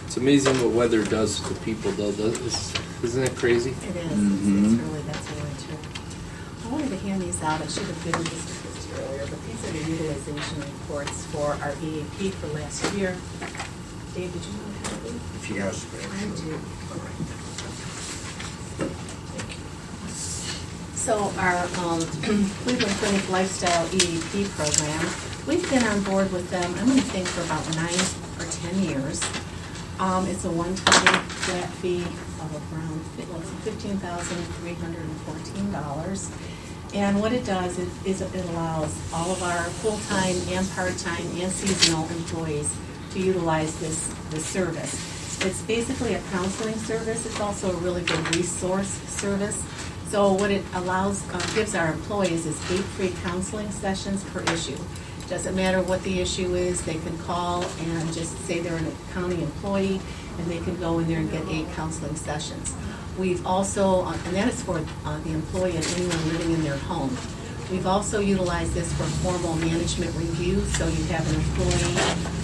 It's amazing what weather does to people, though. Isn't it crazy? It is, Mhm. that's really true. I wanted to hand these out, I should have given these to Christie earlier, but these are the utilization reports for our EAP for last year. Dave, did you know how to do? If you have. I do. So our Cleveland Clinic Lifestyle EAP program, we've been on board with them, I'm going to think for about 9 or 10 years. It's a one-time flat fee of around $15,314. And what it does is it allows all of our full-time and part-time and seasonal employees to utilize this service. It's basically a counseling service. It's also a really good resource service. So what it allows, gives our employees is 8 free counseling sessions per issue. Doesn't matter what the issue is, they can call and just say they're a county employee, and they can go in there and get 8 counseling sessions. We've also, and that is for the employee and anyone living in their home. We've also utilized this for formal management review, so you have an employee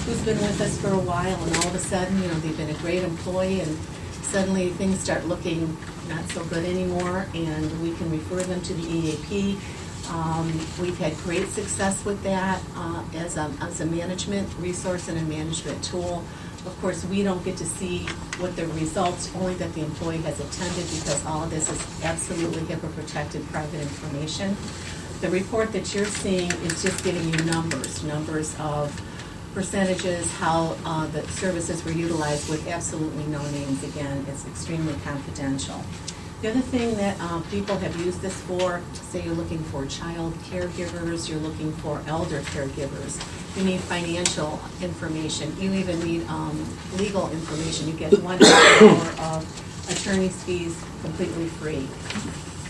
who's been with us for a while, and all of a sudden, they've been a great employee, and suddenly things start looking not so good anymore, and we can refer them to the EAP. We've had great success with that as a management resource and a management tool. Of course, we don't get to see what the results, only that the employee has attended, because all of this is absolutely HIPAA-protected private information. The report that you're seeing is just giving you numbers of percentages, how the services were utilized with absolutely no names. Again, it's extremely confidential. The other thing that people have used this for, say you're looking for child caregivers, you're looking for elder caregivers, you need financial information, you even need legal information. You get 1 hour of attorney's fees completely free.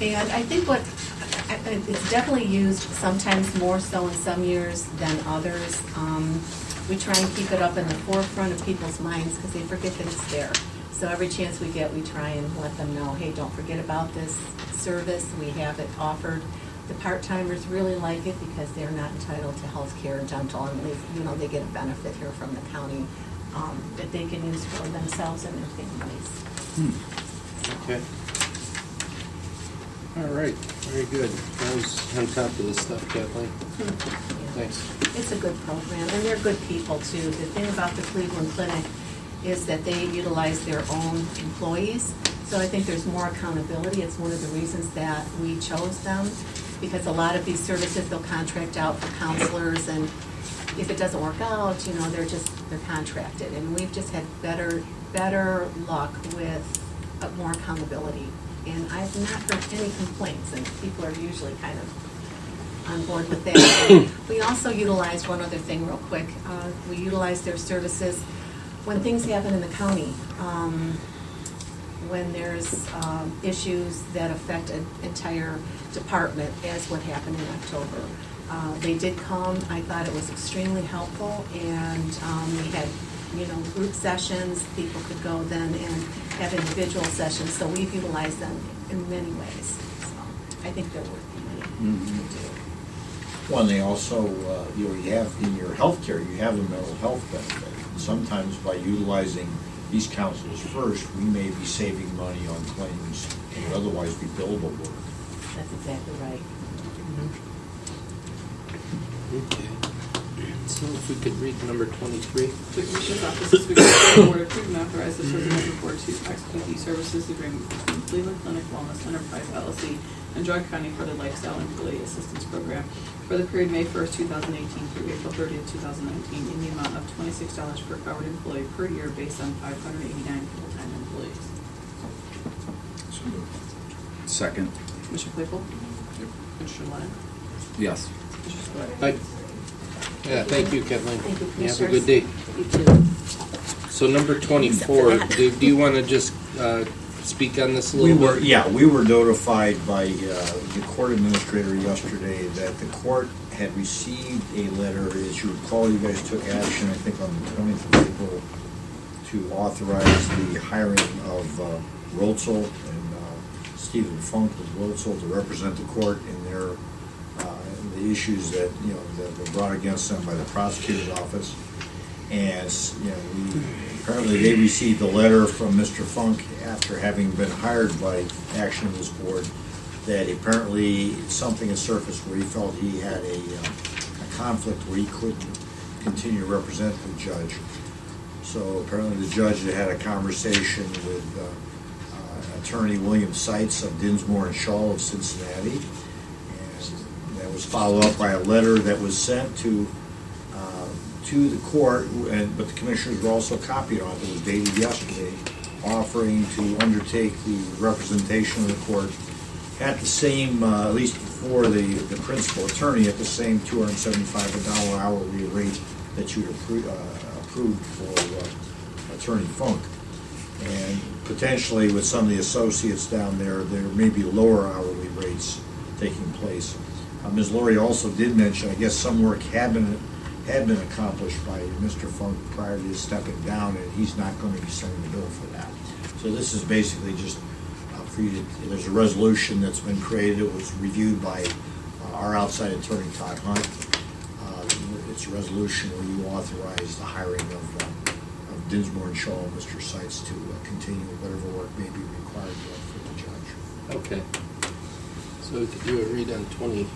And I think it's definitely used sometimes more so in some years than others. We try and keep it up in the forefront of people's minds because they forget that it's there. So every chance we get, we try and let them know, hey, don't forget about this service. We have it offered The part-timers really like it because they're not entitled to health care or dental, and they get a benefit here from the county that they can use for themselves and their families. Okay. All right, very good. I was on top of this stuff, Kathleen. Yeah. Thanks. It's a good program, and they're good people too. The thing about the Cleveland Clinic is that they utilize their own employees, so I think there's more accountability. It's one of the reasons that we chose them, because a lot of these services, they'll contract out for counselors, and if it doesn't work out, they're contracted. And we've just had better luck with more accountability. And I've not heard any complaints, and people are usually kind of on board with that. We also utilize one other thing real quick. We utilize their services when things happen in the county. When there's issues that affect an entire department, as what happened in October. They did come. I thought it was extremely helpful, and we had group sessions. People could go then and have individual sessions, so we've utilized them in many ways. So I think they're worth the money to do. Well, and they also, you have in your healthcare, you have a mental health benefit. Sometimes by utilizing these counselors first, we may be saving money on claims that would otherwise be billable work. That's exactly right. Okay. So if we could read number 23. The Commissioner's Office is requesting the Board approve and authorize the President of the Board to execute the services agreement between Cleveland Clinic Wellness Enterprise LLC and Geauga County for the Lifestyle Employee Assistance Program for the period May 1st, 2018 through April 30th, 2019 in the amount of $26 per covered employee per year based on 589 full-time employees. So moved. Second. Commissioner Claypool? Yep. Commissioner Lennon? Yes. Commissioner Spillier? Hi. Yeah, thank you, Kathleen. Thank you, You have a Commissioners. good day. You too. So number 24, do you want to just speak on this a little bit? We were notified by the court administrator yesterday that the court had received a letter. As you recall, you guys took action, I think, on the 20th of April to authorize the hiring of Rotzel and Stephen Funk with Rotzel to represent the court in their the issues that that were brought against them by the prosecutor's office. And apparently they received a letter from Mr. Funk after having been hired by action of this board that apparently something had surfaced where he felt he had a conflict where he couldn't continue to represent the judge. So apparently the judge had a conversation with attorney William Seitz of Dinsmore and Shaw of Cincinnati, and that was followed up by a letter that was sent to the court, but the commissioners were also copied on it. It was dated yesterday, offering to undertake the representation of the court at the same, at least for the principal attorney, at the same $275 hourly rate that you'd approved for Attorney Funk. And potentially with some of the associates down there may be lower hourly rates taking place. Ms. Laurie also did mention, I guess some work had been accomplished by Mr. Funk prior to his stepping down, and he's not going to be sending the bill for that. So this is basically just for you to, there's a resolution that's been created. It was reviewed by our outside attorney, Todd Hunt. It's a resolution where you authorize the hiring of Dinsmore and Shaw and Mr. Seitz to continue whatever work may be required for the judge. Okay. So we could do a read on 24.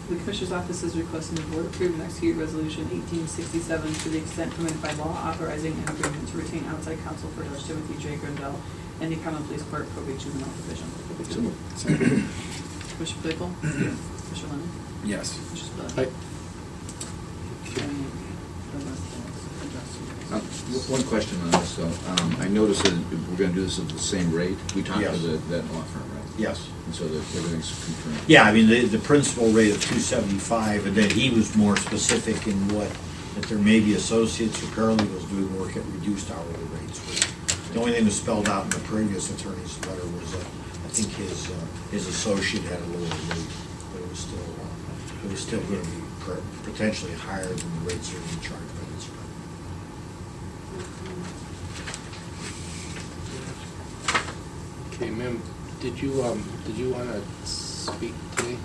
The Commissioner's Office is requesting the Board approve and execute Resolution 1867 to the extent permitted by law authorizing an agreement to retain outside counsel for Judge Timothy J. Grindell and the Common Police Court Probate Juvenile Division. So moved. Second. Commissioner Claypool? Commissioner Lennon? Yes. Commissioner Spillier? Hi. And the rest is addressed. One question on this, though. I noticed that we're going to do this at the same rate. We talked Yes. to that law firm, right? Yes. And so that everything's confirmed. Yeah, I mean, the principal rate of $275, and then he was more specific in that there may be associates or paralegals doing work at reduced hourly rates. The only thing that was spelled out in the previous attorney's letter was that I think his associate had a lower rate, but it was still going to be potentially higher than the rates that are being charged by this firm. Okay, ma'am, did you want to speak today?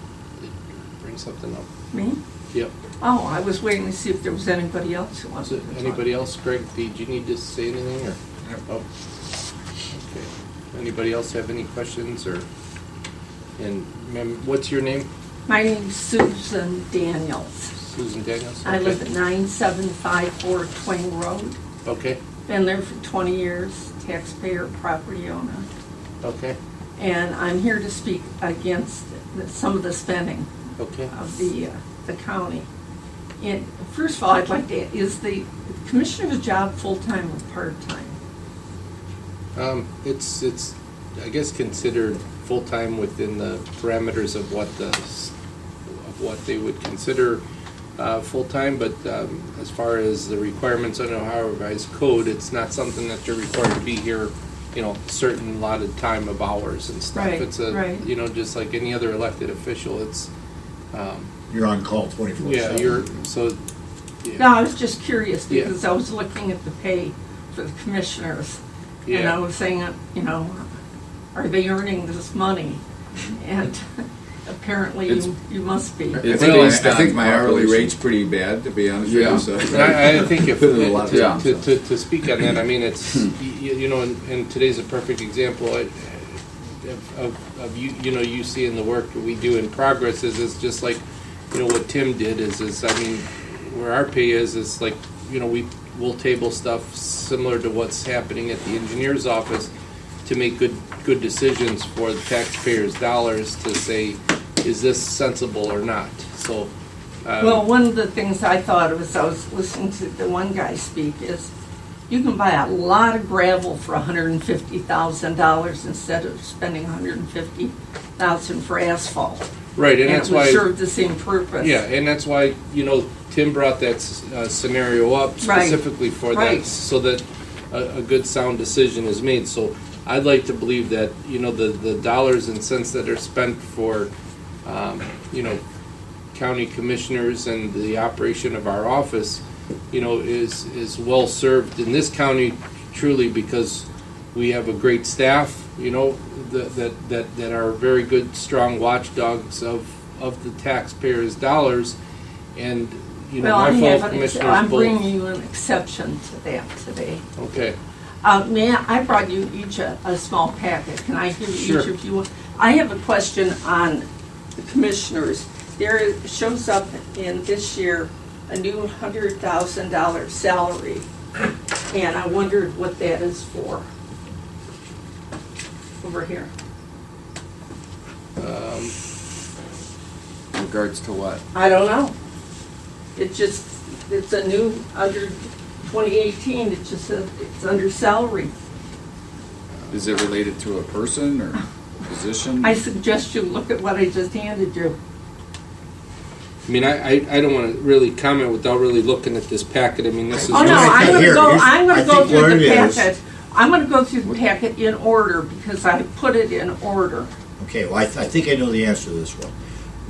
something up. Me? Yep. Oh, I was waiting to see if there was anybody else who Is wanted it to talk. anybody else? Greg, did you need to say anything, or? Oh. Okay. Anybody else have any questions, or? And ma'am, what's your name? My name's Susan Daniels. Susan Daniels? I Okay. live at 9754 Twain Road. Okay, Been there for 20 years, taxpayer, property owner. okay, And I'm here to speak against some of the spending okay. of the county. And first of all, I'd like to, is the commissioner's job full-time or part-time? It's, I guess, considered full-time within the parameters of what they would consider full-time, but as far as the requirements under Ohio Revised Code, it's not something that you're required to be here, certain allotted time of hours and stuff. Right, It's right. just like any other elected official, it's, You're on call 24/7. yeah, so, No, yeah. I was just curious Yeah. because I was looking at the pay for the commissioners. And Yeah. I was saying, are they earning this money? And apparently It's- you must be. It's Well, based I on think my hourly population. rate's pretty bad, to be honest with Yeah. you, so. I think if, Put in a lot of Yeah. to speak on that, I mean, it's, and today's a perfect example of you seeing the work that we do in progress is just like, what Tim did is, I mean, where our pay is like, we'll table stuff similar to what's happening at the engineer's office to make good decisions for the taxpayers' dollars to say, is this sensible or not? So, Well, one of the things I thought of as I was listening to the one guy speak is you can buy a lot of gravel for $150,000 instead of spending $150,000 for asphalt. right, and that's it would why. serve the same purpose. Yeah, and that's why, Tim brought that scenario up Right. specifically for that, Right. so that a good sound decision is made. So I'd like to believe that, the dollars and cents that are spent for, county commissioners and the operation of our office, is well served in this county truly because we have a great staff, that are very good, strong watchdogs of the taxpayers' dollars. And, Well, my I fellow have commissioners I'm both. bringing you an exception to that today. Okay, I brought you each a small packet. Can I give Sure. each of you one? I have a question on the commissioners. There shows up in this year a new $100,000 salary, and I wondered what that is for. Over here. In regards to what? I don't know. It's a new, under 2018, it just says, it's under salary. Is it related to a person or position? I suggest you look at what I just handed you. I mean, I don't want to really comment without really looking at this packet. I mean, this is. Oh, no, I'm Here, I'm I gonna go think what through the it is- packet. I'm gonna go through the packet in order because I put it in order. Okay, well, I think I know the answer to this one.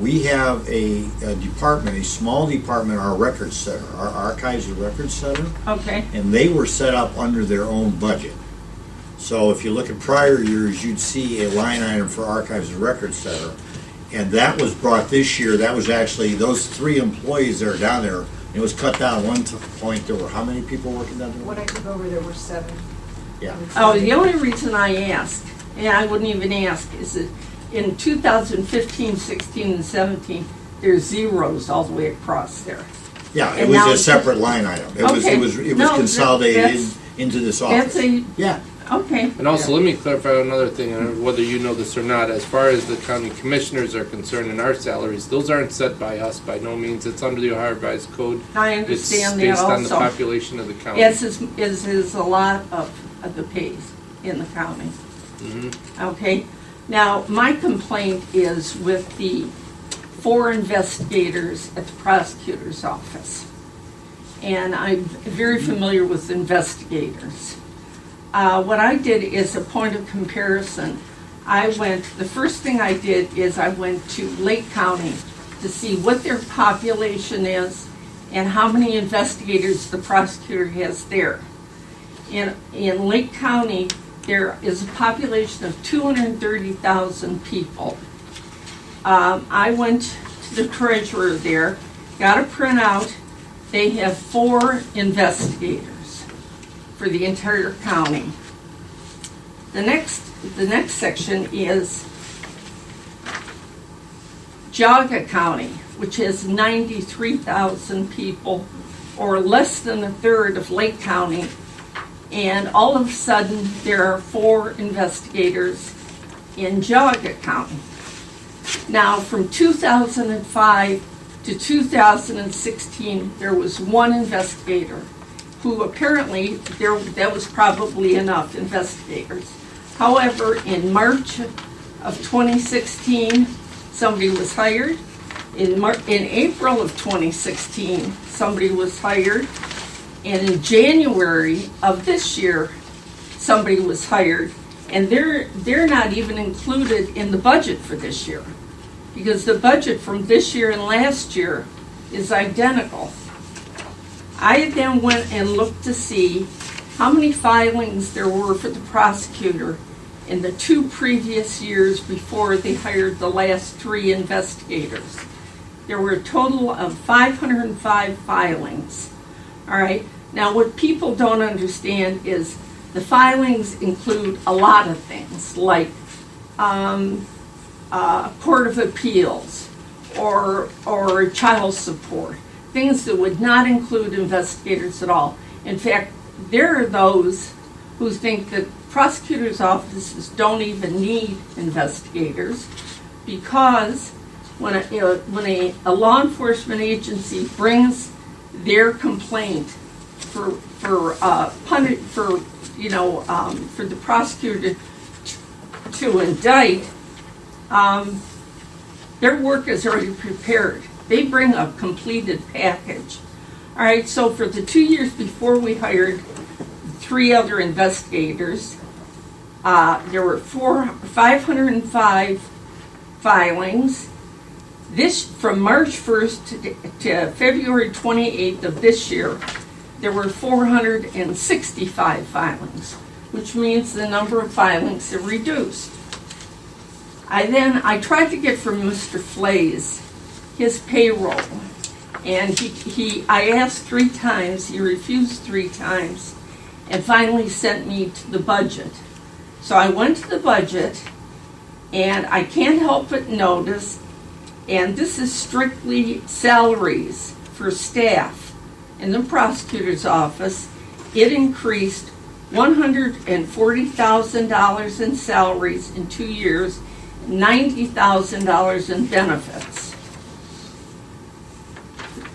We have a department, a small department, our records center, our archives and records center, Okay, and they were set up under their own budget. So if you look at prior years, you'd see a line item for archives and records center. And that was brought this year, that was actually, those 3 employees that are down there, it was cut down. One point, there were how many people working down there? When I took over, there were 7. Yeah. oh, the only reason I asked, and I wouldn't even ask, is that in 2015, 16, and 17, there's zeros all the way across there. Yeah, it And was now a it's- separate line item. It was, Okay. it was No, consolidated that's- into this office. That's a, Yeah. okay, And also, let me clarify another thing, and whether you know this or not, as far as the county commissioners are concerned and our salaries, those aren't set by us by no means. It's under the Ohio Revised Code. I It's understand that based on the also. population of the county. As is a lot of the pays in the county. Mhm. Okay, now, my complaint is with the 4 investigators at the prosecutor's office. And I'm very familiar with investigators. What I did is a point of comparison. The first thing I did is I went to Lake County to see what their population is and how many investigators the prosecutor has there. In Lake County, there is a population of 230,000 people. I went to the treasurer there, got a printout. They have 4 investigators for the entire county. The next section is Geauga County, which has 93,000 people, or less than a third of Lake County, and all of a sudden there are 4 investigators in Geauga County. Now, from 2005 to 2016, there was 1 investigator who apparently, that was probably enough investigators. However, in March of 2016, somebody was hired. In April of 2016, somebody was hired. And in January of this year, somebody was hired. And they're not even included in the budget for this year, because the budget from this year and last year is identical. I then went and looked to see how many filings there were for the prosecutor in the 2 previous years before they hired the last 3 investigators. There were a total of 505 filings. All right. Now, what people don't understand is the filings include a lot of things, like Court of Appeals or child support, things that would not include investigators at all. In fact, there are those who think that prosecutors' offices don't even need investigators, because when a law enforcement agency brings their complaint for the prosecutor to indict, their work is already prepared. They bring a completed package. All right, so for the 2 years before we hired 3 other investigators, there were 505 filings. This, from March 1st to February 28th of this year, there were 465 filings, which means the number of filings have reduced. I tried to get from Mr. Flays his payroll, and I asked 3 times, he refused 3 times, and finally sent me to the budget. So I went to the budget, and I can't help but notice, and this is strictly salaries for staff in the prosecutor's office, it increased $140,000 in salaries in 2 years, $90,000 in benefits.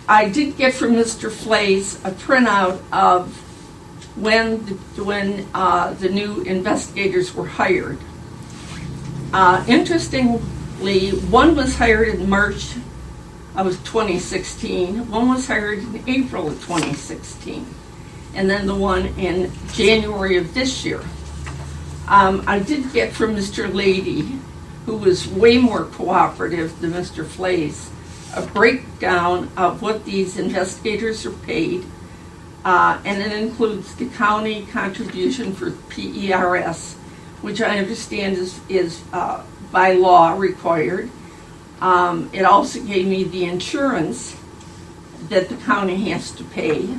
I did get from Mr. Flays a printout of when the new investigators were hired. Interestingly, one was hired in March of 2016, one was hired in April of 2016, and then the one in January of this year. I did get from Mr. Lady, who was way more cooperative than Mr. Flays, a breakdown of what these investigators are paid, and it includes the county contribution for PERS, which I understand is by law required. It also gave me the insurance that the county has to pay,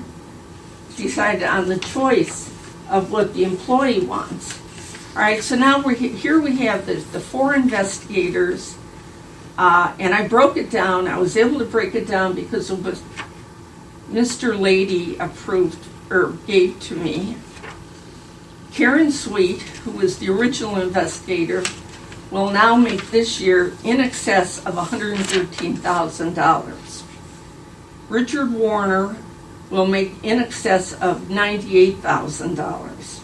decided on the choice of what the employee wants. All right, so now here we have the 4 investigators, and I broke it down. I was able to break it down because of what Mr. Lady approved or gave to me. Karen Sweet, who was the original investigator, will now make this year in excess of $113,000. Richard Warner will make in excess of $98,000.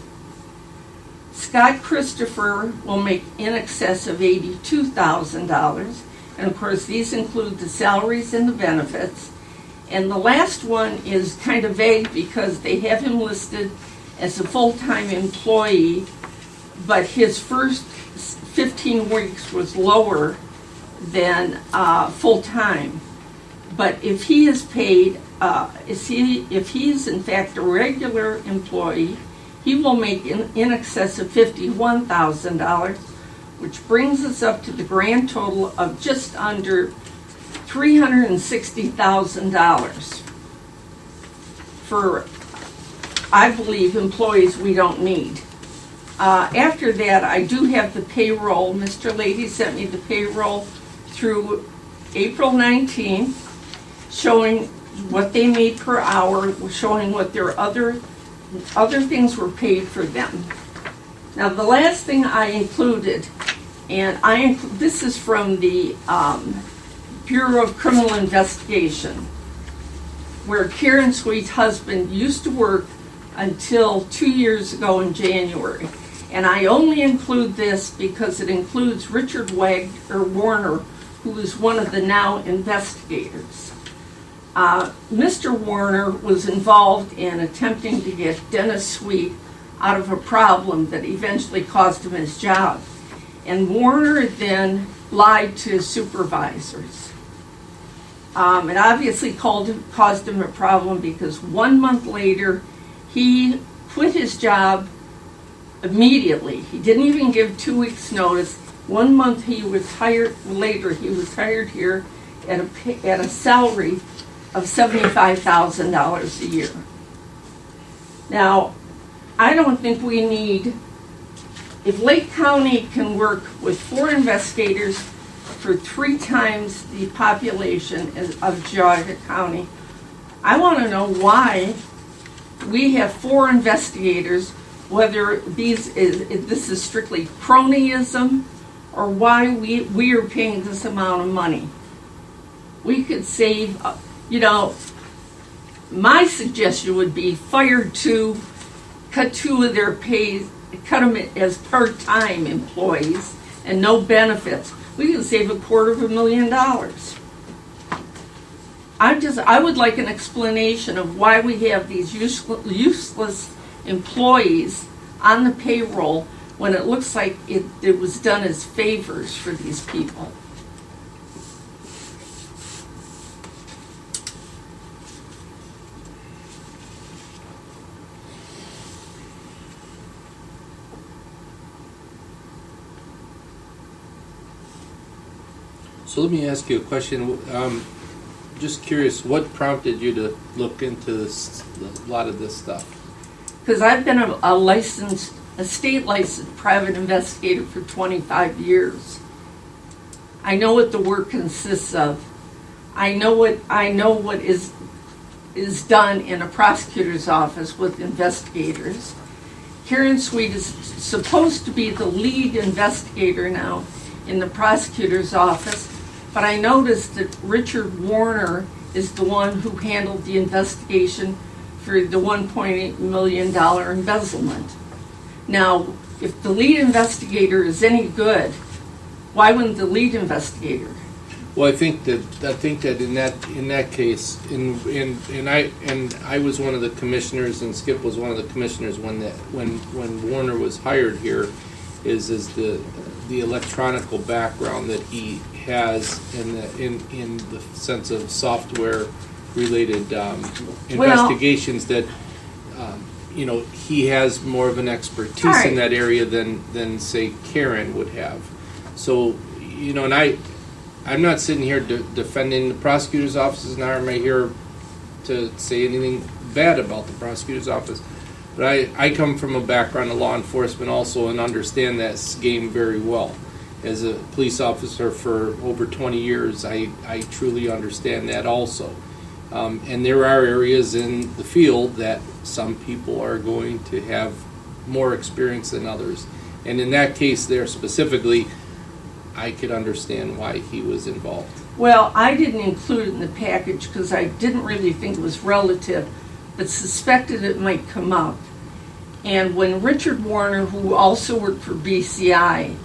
Scott Christopher will make in excess of $82,000. And of course, these include the salaries and the benefits. And the last one is kind of vague because they have him listed as a full-time employee, but his first 15 weeks was lower than full-time. But if he is paid, if he is in fact a regular employee, he will make in excess of $51,000, which brings us up to the grand total of just under $360,000 for, I believe, employees we don't need. After that, I do have the payroll. Mr. Leahy sent me the payroll through April 19th, showing what they made per hour, showing what their other things were paid for them. Now, the last thing I included, and this is from the Bureau of Criminal Investigation, where Karen Sweet's husband used to work until 2 years ago in January. And I only include this because it includes Richard Warner, who is one of the now investigators. Mr. Warner was involved in attempting to get Dennis Sweet out of a problem that eventually cost him his job. And Warner then lied to his supervisors. It obviously caused him a problem because 1 month later, he quit his job immediately. He didn't even give 2 weeks' notice. 1 month later, he was hired here at a salary of $75,000 a year. Now, I don't think we need, if Lake County can work with 4 investigators for 3 times the population of Geauga County, I want to know why we have 4 investigators, whether this is strictly cronyism or why we are paying this amount of money. We could save, my suggestion would be fire 2, cut 2 of their pays, cut them as part-time employees and no benefits. We could save $250,000. I would like an explanation of why we have these useless employees on the payroll when it looks like it was done as favors for these people. So let me ask you a question. Just curious, what prompted you to look into a lot of this stuff? Because I've been a state licensed private investigator for 25 years. I know what the work consists of. I know what is done in a prosecutor's office with investigators. Karen Sweet is supposed to be the lead investigator now in the prosecutor's office, but I noticed that Richard Warner is the one who handled the investigation for the $1.8 million embezzlement. Now, if the lead investigator is any good, why wouldn't the lead investigator? Well, I think that in that case, and I was one of the commissioners, and Skip was one of the commissioners when Warner was hired here, is the electronical background that he has in the sense of software related investigations that he has more of an expertise in that area than say Karen would have. So and I'm not sitting here defending the prosecutor's offices, nor am I here to say anything bad about the prosecutor's office. But I come from a background of law enforcement also and understand that game very well. As a police officer for over 20 years, I truly understand that also. And there are areas in the field that some people are going to have more experience than others. And in that case there specifically, I could understand why he was involved. Well, I didn't include it in the package because I didn't really think it was relative, but suspected it might come up. And when Richard Warner, who also worked for BCI,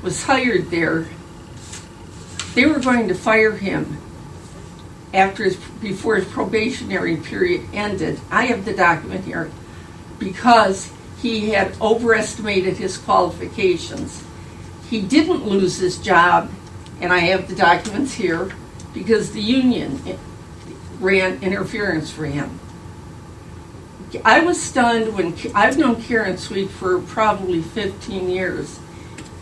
was hired there, they were going to fire him before his probationary period ended. I have the document here because he had overestimated his qualifications. He didn't lose his job, and I have the documents here, because the union ran interference for him. I was stunned when I've known Karen Sweet for probably 15 years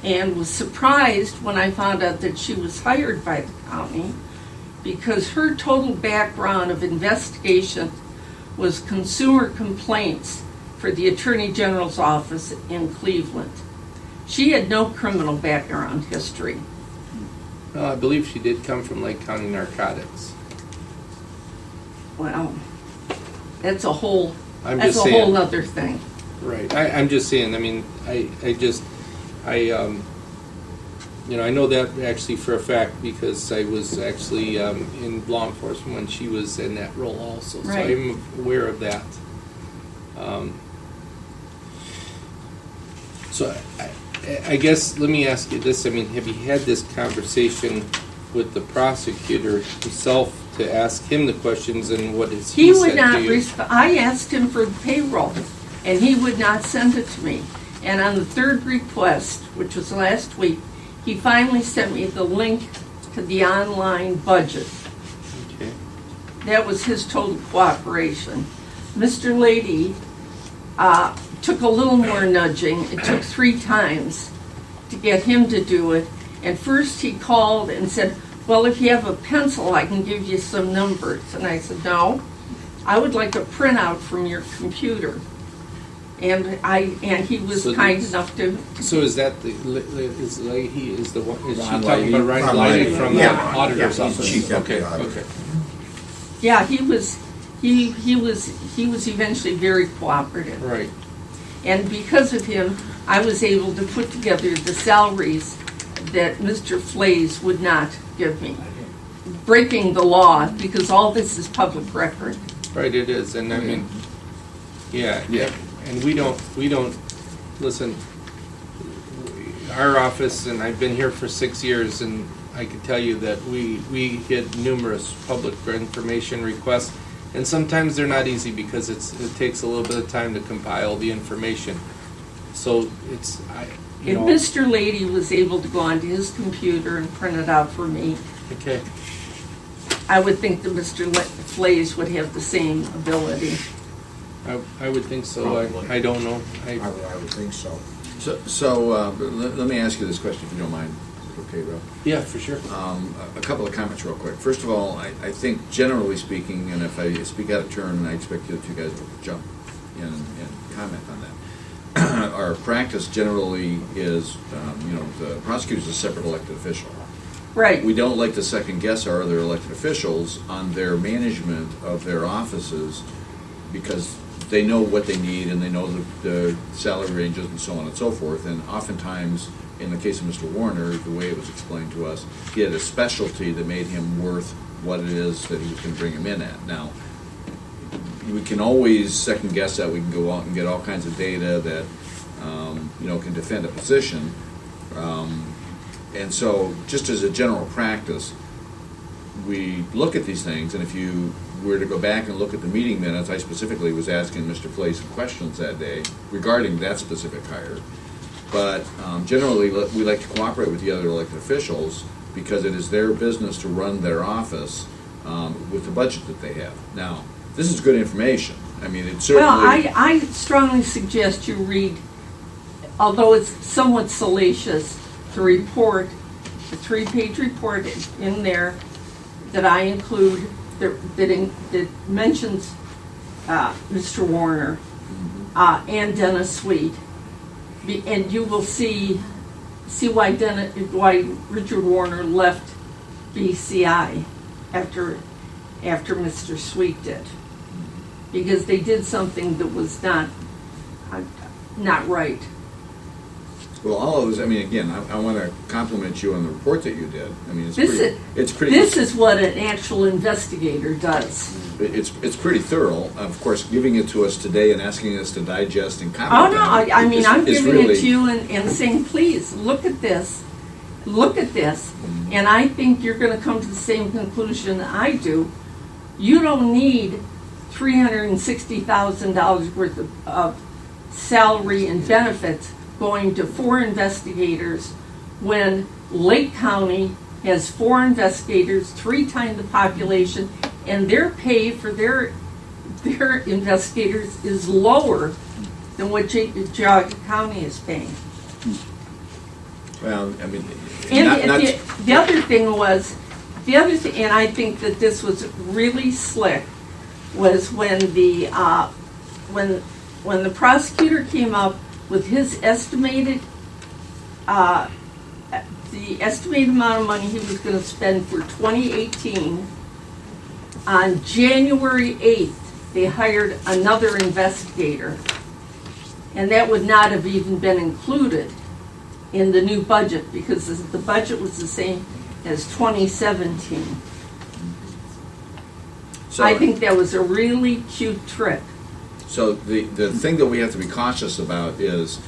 and was surprised when I found out that she was hired by the county because her total background of investigation was consumer complaints for the Attorney General's office in Cleveland. She had no criminal background history. I believe she did come from Lake County Narcotics. Well, that's a whole, I'm that's just a whole saying. nother thing. Right. I'm just saying, I mean, I know that actually for a fact because I was actually in law enforcement when she was in that role also. Right. So I'm aware of that. So I guess, let me ask you this. I mean, have you had this conversation with the prosecutor himself to ask him the questions and what has He he would said not to you? I asked him for the payroll, and he would not send it to me. And on the third request, which was last week, he finally sent me the link to the online budget. Okay. That was his total cooperation. Mr. Lady took a little more nudging. It took 3 times to get him to do it. And first he called and said, well, if you have a pencil, I can give you some numbers. And I said, no, I would like a printout from your computer. And he was So kind this- enough to. So is that the Leahy is the one? Is she Ron talking about Leahy. Ron Ron Leahy Leahy. from the Yeah. auditor's Yeah, he's office? chief deputy Okay. auditor. Okay. Yeah, he was eventually very cooperative. Right. And because of him, I was able to put together the salaries that Mr. Flays would not give me. Breaking the law, because all this is public record. Right. It is, and I mean, yeah. And we don't listen. Our office, and I've been here for 6 years, and I can tell you that we get numerous public information requests, and sometimes they're not easy because it takes a little bit of time to compile the information. So it's If Mr. Lady was able to go onto his computer and print it out for me, okay. I would think that Mr. Flays would have the same ability. I would think so. Probably. I don't know. I would think so. So let me ask you this question, if you don't mind. Is it okay, Rob? Yeah, for sure. A couple of comments real quick. First of all, I think generally speaking, and if I speak out of turn, and I expect you two guys to jump in and comment on that. Our practice generally is, the prosecutor is a separate elected official. Right. We don't like to second guess our other elected officials on their management of their offices because they know what they need and they know the salary ranges and so on and so forth. And oftentimes, in the case of Mr. Warner, the way it was explained to us, he had a specialty that made him worth what it is that he was going to bring him in at. Now, we can always second guess that. We can go out and get all kinds of data that can defend a position. And so, just as a general practice, we look at these things, and if you were to go back and look at the meeting minutes, I specifically was asking Mr. Flay some questions that day regarding that specific hire. But generally, we like to cooperate with the other elected officials because it is their business to run their office with the budget that they have. Now, this is good information. I mean, it certainly... Well, I strongly suggest you read, although it's somewhat salacious, the report, the 3-page report in there that I include that mentions Mr. Warner and Dennis Sweet, and you will see why Richard Warner left BCI after Mr. Sweet did, because they did something that was not right. Well, all of those, I mean, again, I want to compliment you on the report that you did. I mean, it's pretty... This is what an actual investigator does. It's pretty thorough. Of course, giving it to us today and asking us to digest and Oh, comment no, on it I mean, I'm is giving really... it to you and saying, please, look at this, and I think you're gonna come to the same conclusion I do. You don't need $360,000 worth of salary and benefits going to 4 investigators when Lake County has 4 investigators, 3 times the population, and their pay for their investigators is lower than what Geauga County is paying. Well, I mean... And the other thing was, The other thing, and I think that this was really slick, was when the prosecutor came up with his estimated, the estimated amount of money he was going to spend for 2018. On January 8th, they hired another investigator, and that would not have even been included in the new budget because the budget was the same as 2017. So, I think that was a really cute trick. So the thing that we have to be cautious about is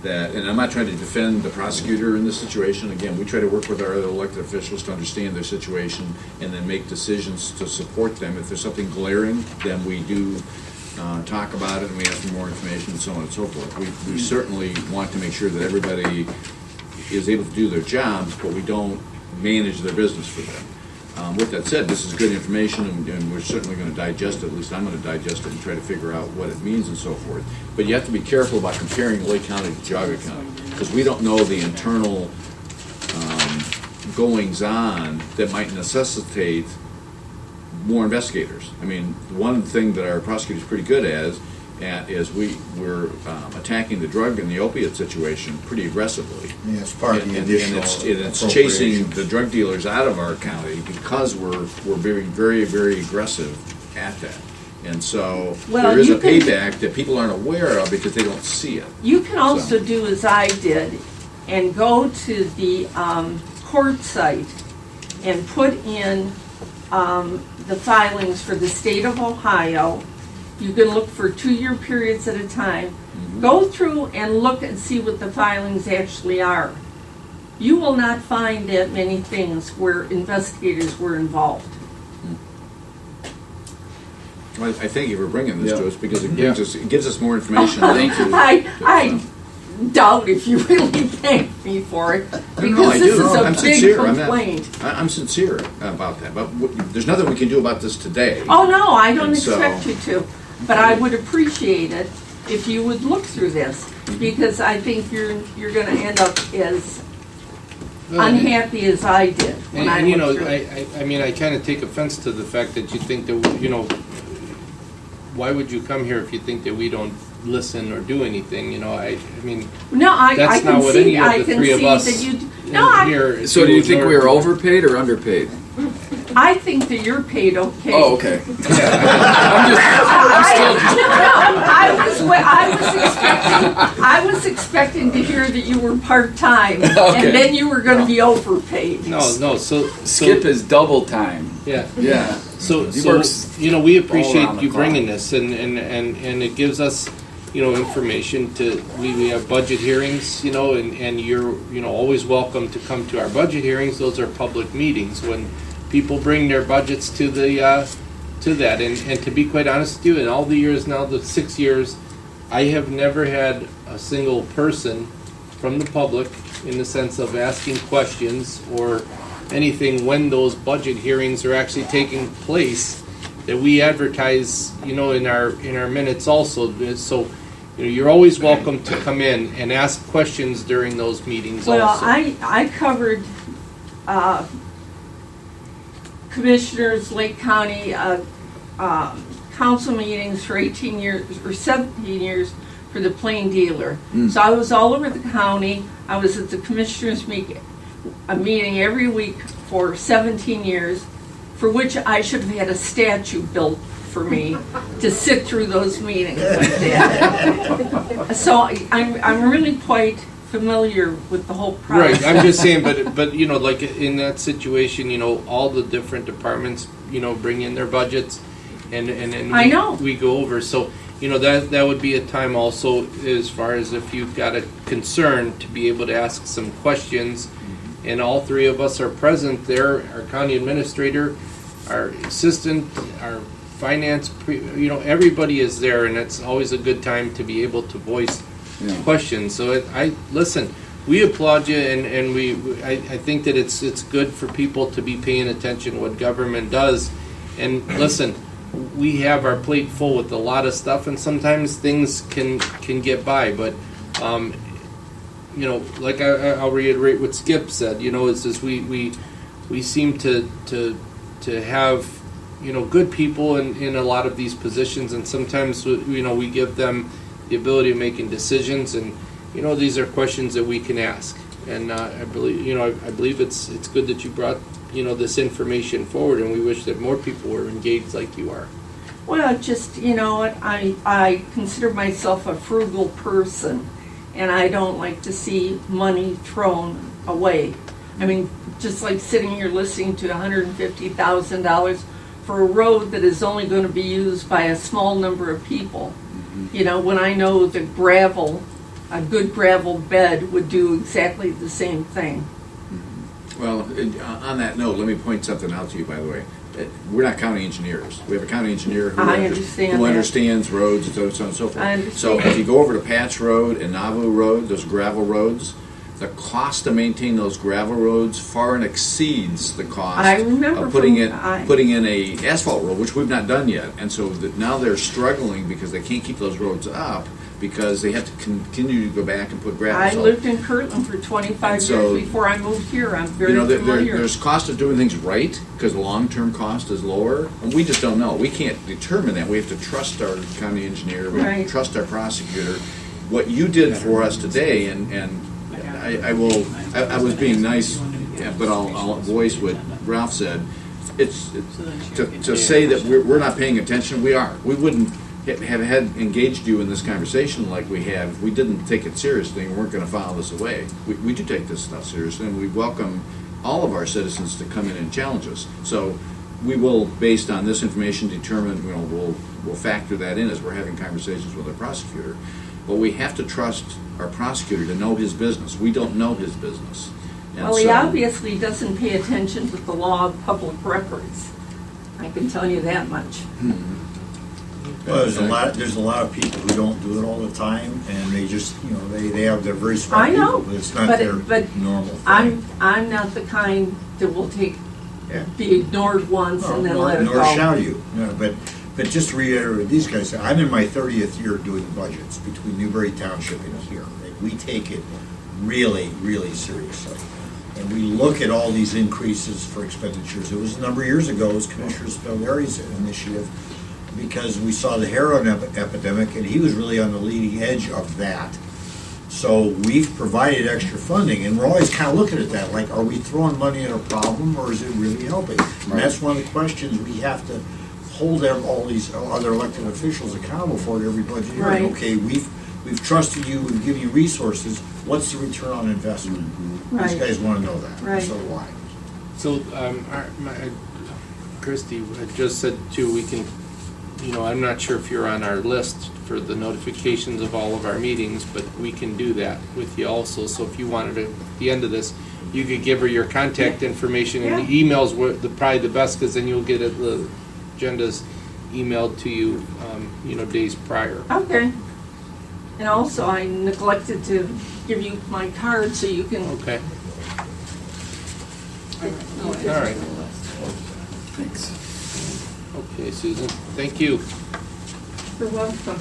that, and I'm not trying to defend the prosecutor in this situation, again, we try to work with our other elected officials to understand their situation and then make decisions to support them. If there's something glaring, then we do talk about it and we ask for more information and so on and so forth. We certainly want to make sure that everybody is able to do their jobs, but we don't manage their business for them. With that said, this is good information, and we're certainly going to digest it. At least I'm going to digest it and try to figure out what it means and so forth. But you have to be careful about comparing Lake County to Geauga County, because we don't know the internal goings-on that might necessitate more investigators. I mean, one thing that our prosecutor is pretty good at is we're attacking the drug and the opiate situation pretty aggressively. Yeah, it's part of the additional and it's chasing the drug dealers out of our county because we're being very, very aggressive at that. And so Well, there is you a can- payback that people aren't aware of because they don't see it. You can also do as I did and go to the court site and put in the filings for the state of Ohio. You can look for 2-year periods at a time. Go through and look and see what the filings actually are. You will not find that many things where investigators were involved. Well, I thank you for bringing this Yeah. to us because it Yeah. gives us more information. Thank you. I doubt if you really thank me for it, No, because I this do. is a I'm big sincere. complaint. I'm sincere about that. But there's nothing we can do about this today. Oh, no, I don't And so- expect you to, but I would appreciate it if you would look through this, because I think you're gonna end up as unhappy as I did when I And, you looked know, through it. I mean, I kind of take offense to the fact that you think that, you know, why would you come here if you think that we don't listen or do anything, you know? I mean, No, I that's can not what see, any of I the can three of see us that you, in no, here. So do you think we are ignore- overpaid or underpaid? I think that you're paid okay. Oh, okay. I was expecting to hear that you were part-time, Okay. and then you were gonna be overpaid. No, so. Skip is double time. Yeah. Yeah. So, He so, works you know, we all appreciate around the you clock. bringing this, and it gives us, you know, information to, we have budget hearings, you know, and you're, you know, always welcome to come to our budget hearings. Those are public meetings when people bring their budgets to the, to that. And to be quite honest with you, in all the years now, the 6 years, I have never had a single person from the public in the sense of asking questions or anything when those budget hearings are actually taking place that we advertise, you know, in our minutes also. So, you know, you're always welcome to come in and ask questions during those meetings also. Well, I covered commissioners, Lake County, council meetings for 18 years, or 17 years for the Plain Dealer. So I was all over the county. I was at the commissioners' a meeting every week for 17 years, for which I should have had a statue built for me to sit through those meetings like that. So I'm really quite familiar with the whole process. Right, I'm just saying, but you know, like in that situation, you know, all the different departments, you know, bring in their budgets, and I know. we go over. So, you know, that would be a time also, as far as if you've got a concern, to be able to ask some questions. And all three of us are present there, our county administrator, our assistant, our finance, you know, everybody is there, and it's always a good time to be able to voice questions. So I listen, we applaud you, and I think that it's good for people to be paying attention to what government does. And listen, we have our plate full with a lot of stuff, and sometimes things can get by, but you know, like I'll reiterate what Skip said, you know, is we we seem to have, you know, good people in a lot of these positions, and sometimes, you know, we give them the ability of making decisions, and, you know, these are questions that we can ask. And I believe it's good that you brought, you know, this information forward, and we wish that more people were engaged like you are. Well, just, you know, I consider myself a frugal person, and I don't like to see money thrown away. I mean, just like sitting here listening to $150,000 for a road that is only going to be used by a small number of people. You know, when I know the gravel, a good gravel bed would do exactly the same thing. Well, on that note, let me point something out to you, by the way. We're not county engineers. We have a county engineer who understands roads and so on and so forth. I understand. So if you go over to Patch Road and Nauvoo Road, those gravel roads, the cost to maintain those gravel roads far and exceeds the cost I remember of putting from- in a asphalt road, which we've not done yet. And so now they're struggling because they can't keep those roads up because they have to continue to go back and put gravel. I So, lived in Kirtland for 25 And so, years before I moved here. I'm very you know, familiar. there's cost of doing things right because the long-term cost is lower, and we just don't know. We can't determine that. We have to trust our county engineer. We have Right. to trust our prosecutor. What you did for us today, and I was being nice, yeah, but I'll voice what Ralph said. It's to say that we're not paying attention. We are. We wouldn't have had engaged you in this conversation like we have if we didn't take it seriously and weren't going to file this away. We do take this stuff seriously, and we welcome all of our citizens to come in and challenge us. So we will, based on this information, determine, you know, we'll factor that in as we're having conversations with our prosecutor. But we have to trust our prosecutor to know his business. We don't know his business. And Well, he so- obviously doesn't pay attention to the law of public records. I can tell you that much. Well, there's a lot of people who don't do it all the time, and they just, you know, they have their very smart I know, people, but it's not but- their but normal thing. I'm not the kind that will Yeah. be ignored once and then let it go. Nor shall you. No, but just to reiterate, these guys, I'm in my 30th year doing budgets between Newbury Township and here. Right? We take it really, really seriously. And we look at all these increases for expenditures. It was a number of years ago, it was Commissioner Spillieri's initiative, because we saw the heroin epidemic, and he was really on the leading edge of that. So we've provided extra funding, and we're always kind of looking at that, like, are we throwing money at a problem, or is it really helping? And that's one of the questions we have to hold all these other elected officials accountable for at every budget year. Right. Okay, we've trusted you, we've given you resources, what's the return on investment? Right. These guys want to know that, Right. so do I. So, Christie just said too, we can, you know, I'm not sure if you're on our list for the notifications of all of our meetings, but we can do that with you also. So if you wanted to, at the end of this, you could give her your contact information, and the emails were probably the best, because then you'll get the agendas emailed to you, you know, days prior. Okay. And also, I neglected to give you my card so you can. Okay. All right. Thanks. Okay, Susan, thank you. You're welcome.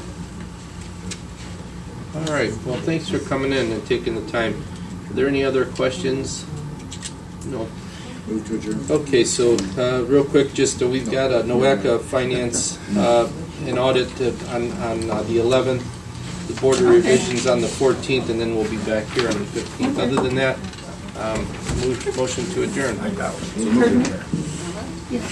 All right, well, thanks for coming in and taking the time. Are there any other questions? No. Move to adjourn. Okay, so real quick, just we've got a NOACA finance and audit on the 11th, the board of revisions on the 14th, and then we'll be back here on the 15th. Other than that, motion to adjourn. I got it. Yeah.